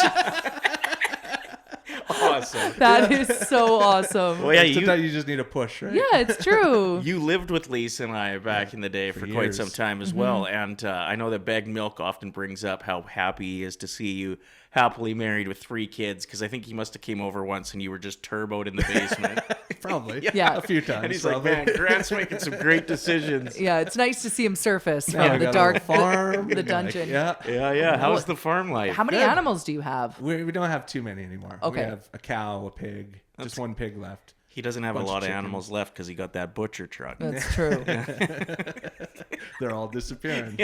Awesome. That is so awesome. Well, yeah, Sometimes you just need a push, right? Yeah, it's true. You lived with Lisa and I back in the day for quite years. some time as well. And I know that Bagged Milk often brings up how happy he is to see you happily married with 3 kids, because I think he must have came over once and you were just turboed in the basement. Probably. Yeah. A few times. And he's probably. like, man, Grant's making some great decisions. Yeah, it's nice to see him surface Yeah, I from the got a dark little farm. the and, dungeon. Yeah. How's the farm life? How many Good. animals do you have? We don't have too many anymore. Okay. We have a cow, a pig, just one pig left. He doesn't have a Bunch of lot of chickens. animals left because he got that butcher truck. That's true. They're all disappearing.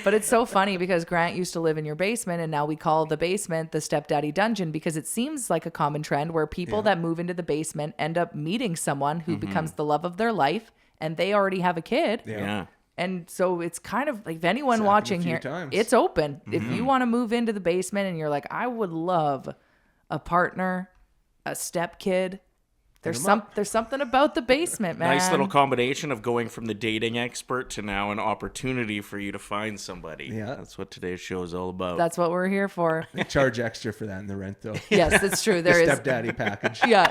But it's so funny because Grant used to live in your basement, and now we call the basement the stepdaddy dungeon, because it seems like a common trend where people that move into the basement end up meeting someone who becomes the love of their life, and they already have a kid. Yeah. And so it's kind of like, if anyone happened watching a few here, times. it's open. If you want to move into the basement and you're like, I would love a partner, a step kid. There's something about the basement, man. Nice little combination of going from the dating expert to now an opportunity for you to find somebody. Yeah. That's what today's show is all about. That's what we're here for. They charge extra for that in the rent, though. Yes, it's true. The There is. stepdaddy package. Yeah.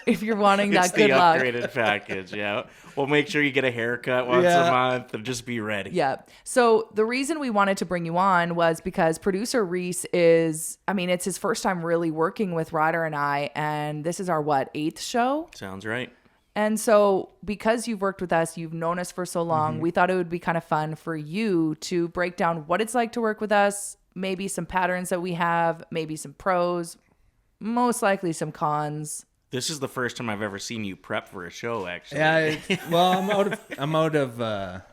if you're wanting It's that good the luck. upgraded package, yeah. We'll make sure you get a haircut once a month and just be ready. Yeah. So the reason we wanted to bring you on was because producer Reece is, I mean, it's his first time really working with Ryder and I, and this is our, 8th show? Sounds right. And so because you've worked with us, you've known us for so long, we thought it would be kind of fun for you to break down what it's like to work with us, maybe some patterns that we have, maybe some pros, most likely some cons. This is the first time I've ever seen you prep for a show, actually. Yeah, well, I'm out of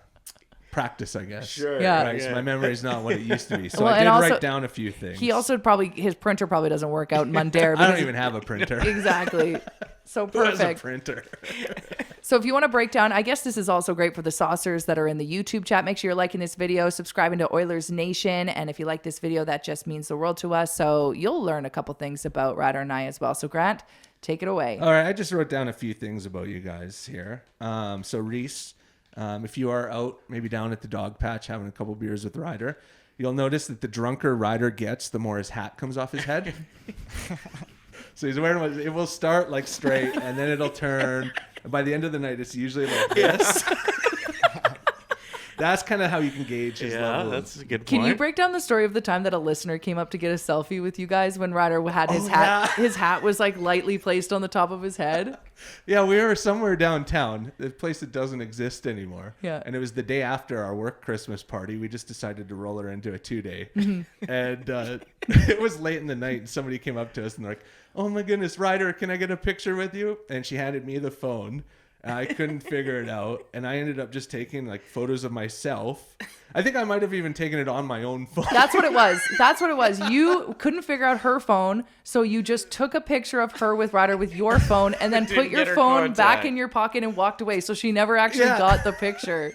practice, I guess. Sure. Yeah. Right, so my memory's not what it used to be. So Well, I and did also, write down a few things. He also his printer probably doesn't work out in Mundare. I don't even have a printer. Exactly. So Who has a perfect. printer? So if you want to break down, I guess this is also great for the saucers that are in the YouTube chat. Make sure you're liking this video, subscribing to Oilersnation. And if you like this video, that just means the world to us. So you'll learn a couple things about Ryder and I as well. So Grant, take it away. All right, I just wrote down a few things about you guys here. So Reece, if you are out, maybe down at the dog patch having a couple beers with Ryder, you'll notice that the drunker Ryder gets, the more his hat comes off his head. So he's wearing one. It will start like straight, and then it'll turn. And by the end of the night, it's usually like this. That's kind of how you can gauge his level. That's a good point. Can you break down the story of the time that a listener came up to get a selfie with you guys when Ryder had his hat? His hat was like lightly placed on the top of his head. Yeah, we were somewhere downtown, a place that doesn't exist anymore. Yeah. And it was the day after our work Christmas party. We just decided to roll her into a 2-day. And it was late in the night, and somebody came up to us and they're like, "Oh my goodness, Ryder, can I get a picture with you?" And she handed me the phone. I couldn't figure it out, and I ended up just taking like photos of myself. I think I might have even taken it on my own phone. That's what it was. You couldn't figure out her phone, so you just took a picture of her with Ryder with your phone and then put your phone back in your pocket and walked away. So she never actually got the picture.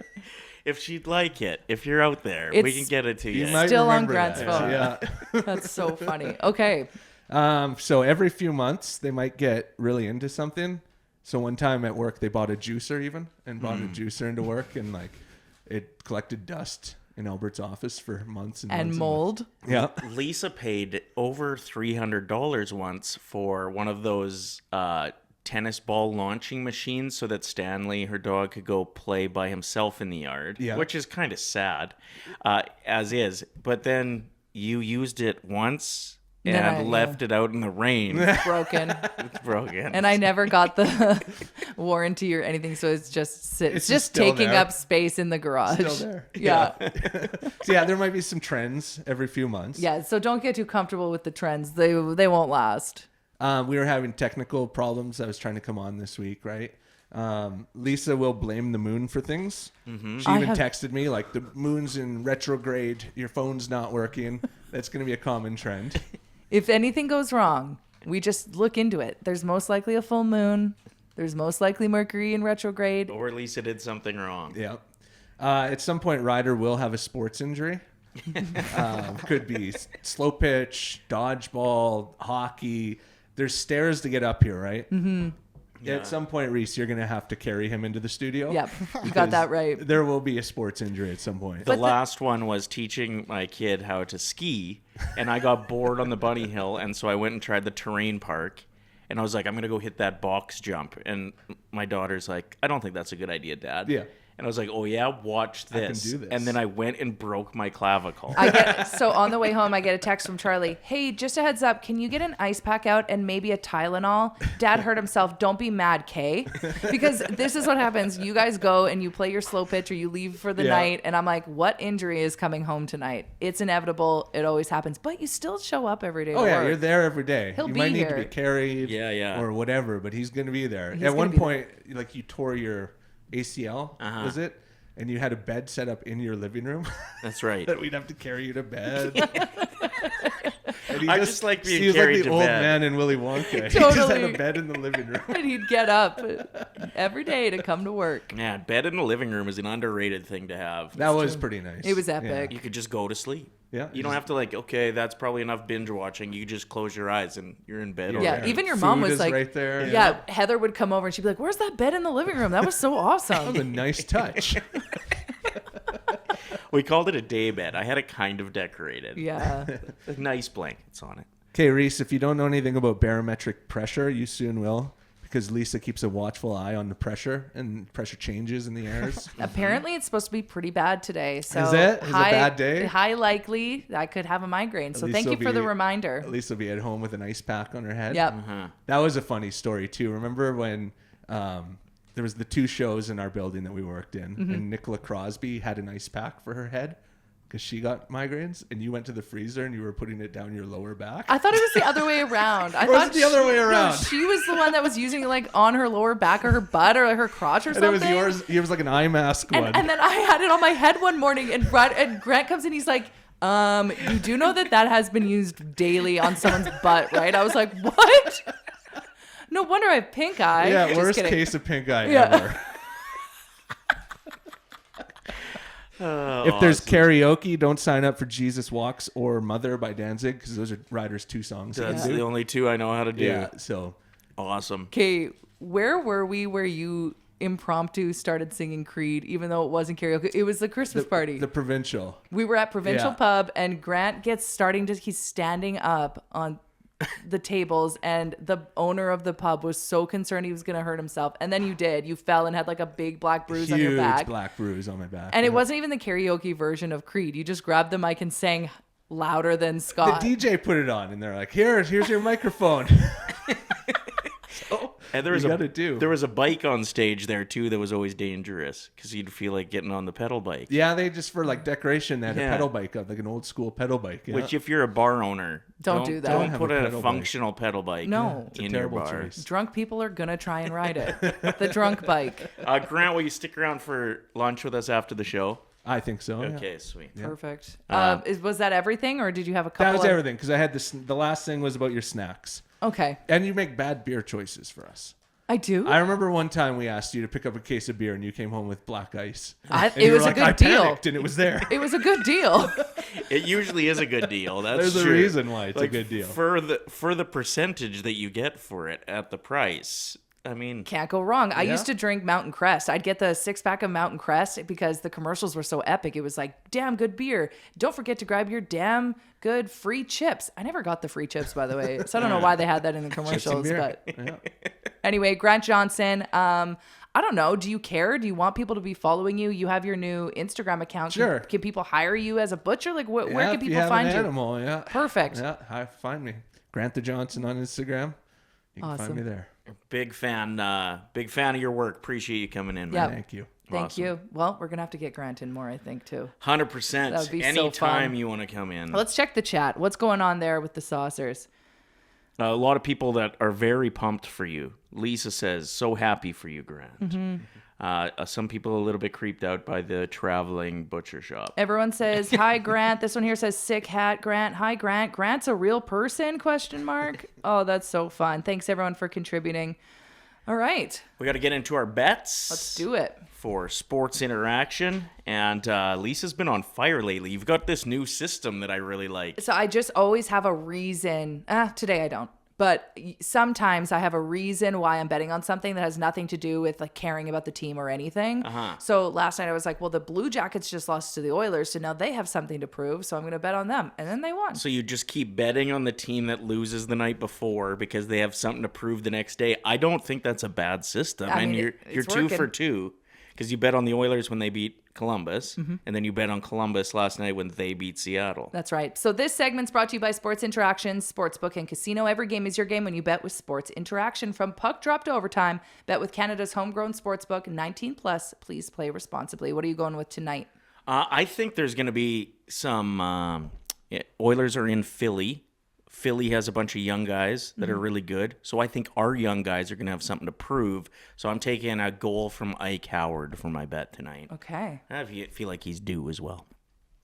If she'd like it, if you're out there, we can get it to you. Still on Grant's that. phone. Yeah. That's so funny. Okay. So every few months they might get really into something. So one time at work they bought a juicer and brought a juicer into work, and like it collected dust in Albert's office for months and months. Mold. Yeah. Lisa paid over $300 once for one of those tennis ball launching machines so that Stanley, her dog, could go play by himself in the yard, which is kind of sad, as is. But then you used it once and left it out in the rain. It's broken. It's broken. And I never got the warranty or anything, so it's just taking up space in the garage. Still there. Yeah. So yeah, there might be some trends every few months. Yeah, so don't get too comfortable with the trends. They won't last. We were having technical problems. I was trying to come on this week, right? Lisa will blame the moon for things. Mm-hmm. She even texted me like, "The moon's in retrograde. Your phone's not working." That's going to be a common trend. If anything goes wrong, we just look into it. There's most likely a full moon. There's most likely Mercury in retrograde. Or Lisa did something wrong. Yeah. At some point, Ryder will have a sports injury. Could be slow pitch, dodgeball, hockey. There's stairs to get up here, right? Mm-hmm. Yeah. At some point, Reece, you're going to have to carry him into the studio. Yep, you got that right. There will be a sports injury at some point. The last one was teaching my kid how to ski, and I got bored on the bunny hill, and so I went and tried the terrain park, and I was like, I'm going to go hit that box jump. And my daughter's like, "I don't think that's a good idea, Dad." Yeah. And I was like, "Oh yeah, watch this." I can do this. And then I went and broke my clavicle. So on the way home, I get a text from Charlie. "Hey, just a heads up, can you get an ice pack out and maybe a Tylenol? Dad hurt himself. Don't be mad, Kay." Because this is what happens. You guys go and you play your slow pitch or you leave for the night. And I'm like, what injury is coming home tonight? It's inevitable. It always happens. But you still show up every day. Oh, yeah, you're there every day. He'll you be might need here. to be carried or whatever, but he's going to be there. At one point, like you tore your ACL, was it? And you had a bed set up in your living room. That's right. That we'd have to carry you to bed. And I just like being he was carried like the to old bed. man in Willy Wonka. Totally. He just had a bed in the living room. And he'd get up every day to come to work. Yeah, bed in the living room is an underrated thing to have. That was pretty nice. It was epic. You could just go to sleep. Yeah. You don't have to like, okay, that's probably enough binge watching. You just close your eyes and you're in bed. Yeah, already. even your mom Food was is like, right there. Yeah, Heather would come over and she'd be like, "Where's that bed in the living room? That was so awesome." That was a nice touch. We called it a day bed. I had it kind of decorated. Yeah. Nice blankets on it. Okay, Reece, if you don't know anything about barometric pressure, you soon will. because Lisa keeps a watchful eye on the pressure and pressure changes in the airs. Apparently, it's supposed to be pretty bad today. So is it? Is it a bad day? High likely I could have a migraine. So thank you for the reminder. At least will be at home with an ice pack on her head. Yep. That was a funny story too. Remember when there was the 2 shows in our building that we worked in, and Nicola Crosby had an ice pack for her head because she got migraines, and you went to the freezer and you were putting it down your lower back. I thought it was the other way around. I Or was thought it the other way around? No, she was the one that was using it like on her lower back or her butt or her crotch or And something. it was yours. It was like an eye mask one. And then I had it on my head one morning, and Grant comes in. He's like, you do know that has been used daily on someone's butt, right? I was like, what? No wonder I have pink eye. Yeah, Just worst kidding. case of pink eye ever. If there's karaoke, don't sign up for Jesus Walks or Mother by Danzig, because those are Ryder's 2 songs. That's the only 2 I know how to do. Yeah, so awesome. Okay, where were we where you impromptu started singing Creed, even though it wasn't karaoke? It was the Christmas party. The Provincial. We were at Provincial Pub, and Grant he's standing up on the tables, and the owner of the pub was so concerned he was going to hurt himself. And then you fell and had like a big black bruise on your back. Huge black bruise on my back. And it wasn't even the karaoke version of Creed. You just grabbed the mic and sang louder than Scott. The DJ put it on, and they're like, here's your microphone. And there was a bike on stage there too that was always dangerous because you'd feel like getting on the pedal bike. Yeah, they just for like decoration they had a pedal bike up, like an old school pedal bike. Yeah. Which if you're a bar owner, don't do that. Don't put a functional pedal bike in your bar. Choice. Drunk people are gonna try and ride it. The drunk bike. Grant, will you stick around for lunch with us after the show? I think so. Okay, sweet. Yeah. Perfect. Was that everything, or did you have a couple? That was everything, because I had this. The last thing was about your snacks. Okay. And you make bad beer choices for us. I do. I remember one time we asked you to pick up a case of beer, and you came home with black ice. It was a good deal. I panicked, and it was there. It was a good deal. It usually is a good deal. That's There's true. a reason why it's a good deal. For the percentage that you get for it at the price. I mean, can't go wrong. I used to drink Mountain Crest. I'd get the 6-pack of Mountain Crest because the commercials were so epic. It was like, damn good beer. Don't forget to grab your damn good free chips. I never got the free chips, by the way. So I don't know why they had that in the commercials. But anyway, Grant Johnson, I don't know. Do you care? Do you want people to be following you? You have your new Instagram account. Sure. Can people hire you as a butcher? Like, where can people have find an you? Animal, yeah. Perfect. Yeah, find me. Grant the Johnson on Instagram. You can find me there. Big fan of your work. Appreciate you coming in, man. Yep. Thank you. Thank you. Well, we're going to have to get Grant in more, I think, too. 100%. That would be Anytime so fun. you want to come in. Let's check the chat. What's going on there with the saucers? A lot of people that are very pumped for you. Lisa says, so happy for you, Grant. Mm-hmm. Some people a little bit creeped out by the traveling butcher shop. Everyone says, hi, Grant. This one here says, sick hat, Grant. Hi, Grant. Grant's a real person, ? Oh, that's so fun. Thanks, everyone, for contributing. All right. We got to get into our bets. Let's do it. For sports interaction. And Lisa's been on fire lately. You've got this new system that I really like. So I just always have a reason. Today I don't. But sometimes I have a reason why I'm betting on something that has nothing to do with like caring about the team or anything. So last night I was like, well, the Blue Jackets just lost to the Oilers, so now they have something to prove, so I'm going to bet on them. And then they won. So you just keep betting on the team that loses the night before because they have something to prove the next day. I don't think that's a bad system. I mean, you're 2 for 2 because you bet on the Oilers when they beat Columbus, and then you bet on Columbus last night when they beat Seattle. That's right. So this segment's brought to you by Sports Interaction, Sportsbook and Casino. Every game is your game when you bet with Sports Interaction. From puck drop to overtime, bet with Canada's homegrown sportsbook. 18 plus. Please play responsibly. What are you going with tonight? I think there's going to be some Oilers are in Philly. Philly has a bunch of young guys that are really good. So I think our young guys are going to have something to prove. So I'm taking a goal from Ike Howard for my bet tonight. Okay. I feel like he's due as well.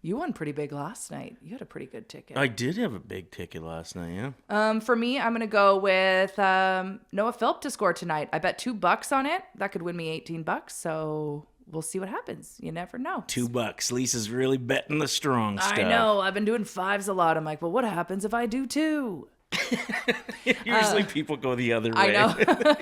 You won pretty big last night. You had a pretty good ticket. I did have a big ticket last night, yeah. For me, I'm going to go with Noah Philp to score tonight. I bet $2 on it. That could win me $18. So we'll see what happens. You never know. $2. Lisa's really betting the strong stuff. I know. I've been doing 5s a lot. I'm like, well, what happens if I do 2? Usually people go the other way. I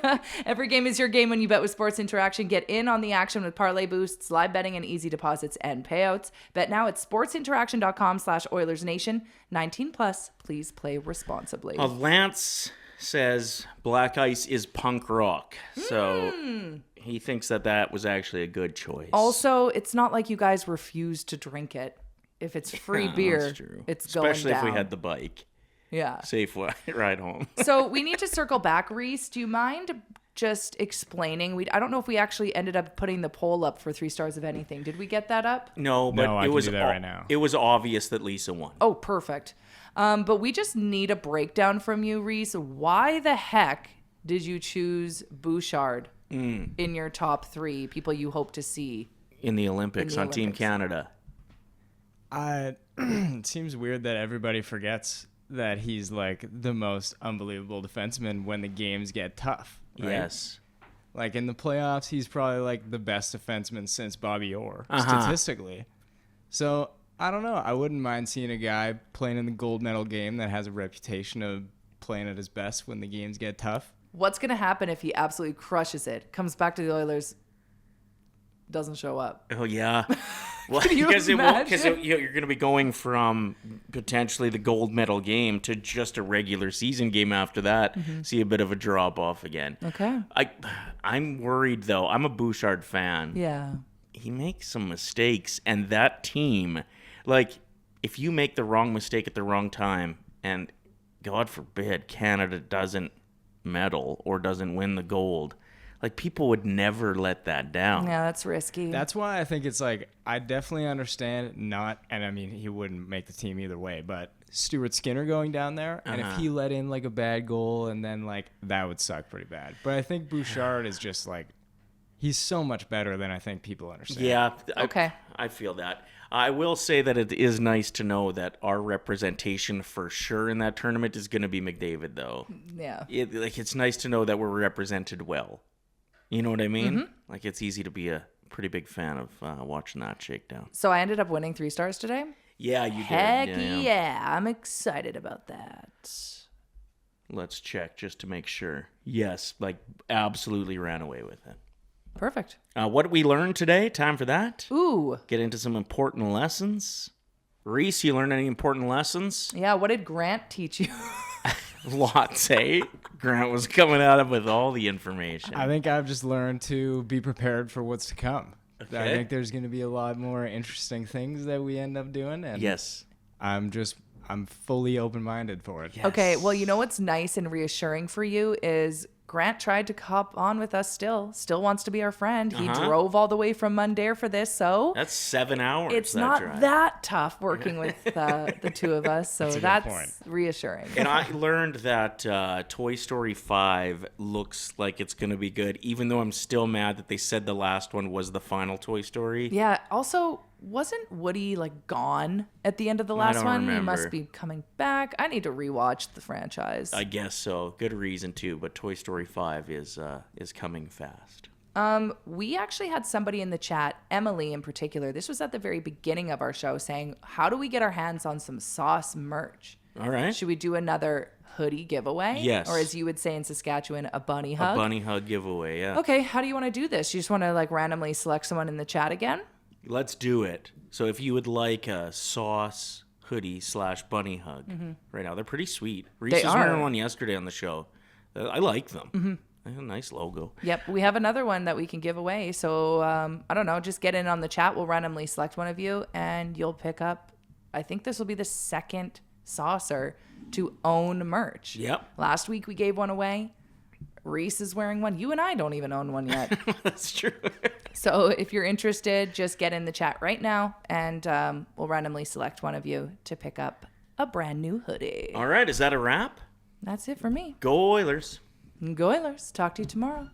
know. Every game is your game when you bet with Sports Interaction. Get in on the action with parlay boosts, live betting, and easy deposits and payouts. Bet now at sportsinteraction.com/OilersNation. 19 plus. Please play responsibly. Lance says black ice is punk rock. So he thinks that was actually a good choice. Also, it's not like you guys refuse to drink it. If it's free beer, that's true. it's Especially going down. if we had the bike. Yeah. Safe ride home. So we need to circle back, Reece. Do you mind just explaining? I don't know if we actually ended up putting the poll up for 3 stars of anything. Did we get that up? No, but I it can was do that right now. It was obvious that Lisa won. Oh, perfect. But we just need a breakdown from you, Reece. Why the heck did you choose Bouchard in your top 3 people you hope to see in the Olympics on Team Canada? It seems weird that everybody forgets that he's like the most unbelievable defenseman when the games get tough. Right? Yes. Like in the playoffs, he's probably like the best defenseman since Bobby Orr, statistically. So I don't know. I wouldn't mind seeing a guy playing in the gold medal game that has a reputation of playing at his best when the games get tough. What's going to happen if he absolutely crushes it, comes back to the Oilers, doesn't show up? Oh, yeah. Well, Can you because imagine? you're going to be going from potentially the gold medal game to just a regular season game after that. See a bit of a drop off again. Okay. I'm worried, though. I'm a Bouchard fan. Yeah. He makes some mistakes, and that team, like, if you make the wrong mistake at the wrong time, and God forbid Canada doesn't medal or doesn't win the gold, like, people would never let that down. Yeah, that's risky. That's why I think it's like, I definitely understand and I mean, he wouldn't make the team either way, but Stuart Skinner going down there, and if he let in like a bad goal and then like, that would suck pretty bad. But I think Bouchard is just like, he's so much better than I think people understand. Yeah. Okay. I feel that. I will say that it is nice to know that our representation for sure in that tournament is going to be McDavid, though. Yeah. It's nice to know that we're represented well. You know what I mean? Like, it's easy to be a pretty big fan of watching that shakedown. So I ended up winning 3 stars today? Yeah, you Heck did. yeah. I'm excited about that. Let's check just to make sure. Yes, like, absolutely ran away with it. Perfect. What did we learn today? Time for that? Ooh. Get into some important lessons. Reece, you learned any important lessons? Yeah, what did Grant teach you? Lots, eh? Grant was coming at him with all the information. I think I've just learned to be prepared for what's to come. Okay. I think there's going to be a lot more interesting things that we end up doing. And yes. I'm fully open-minded for it. Yes. Okay, well, you know what's nice and reassuring for you is Grant tried to hop on with us still wants to be our friend. He drove all the way from Mundare for this, so that's 7 hours. it's that not drive. that tough working with the two of us, so that's reassuring. And I learned that Toy Story 5 looks like it's going to be good, even though I'm still mad that they said the last one was the final Toy Story. Yeah, also, wasn't Woody like gone at the end of the last one? remember. He must be coming back. I need to rewatch the franchise. I guess so. Good reason too, but Toy Story 5 is coming fast. We actually had somebody in the chat, Emily in particular. This was at the very beginning of our show, saying, "How do we get our hands on some sauce merch? All right. Should we do another hoodie giveaway? Yes. Or as you would say in Saskatchewan, a bunny hug? A bunny hug giveaway, yeah. Okay, how do you want to do this? You just want to like randomly select someone in the chat again? Let's do it. So if you would like a sauce hoodie / bunny hug right now, they're pretty sweet. Reece was wearing one yesterday on the show. I like them. They have a nice logo. Yep, we have another one that we can give away. So I don't know, just get in on the chat. We'll randomly select one of you and you'll pick up, I think this will be the second saucer to own merch. Yep. Last week we gave one away. Reece is wearing one. You and I don't even own one yet. That's true. So if you're interested, just get in the chat right now and we'll randomly select one of you to pick up a brand new hoodie. All right, is that a wrap? That's it for me. Go Oilers. Go Oilers. Talk to you tomorrow.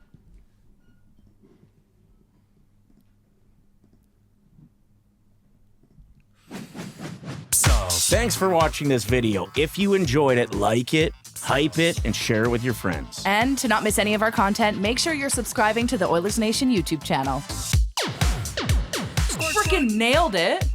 Thanks for watching this video. If you enjoyed it, like it, hype it, and share it with your friends. And to not miss any of our content, make sure you're subscribing to the Oilersnation YouTube channel. Freaking nailed it.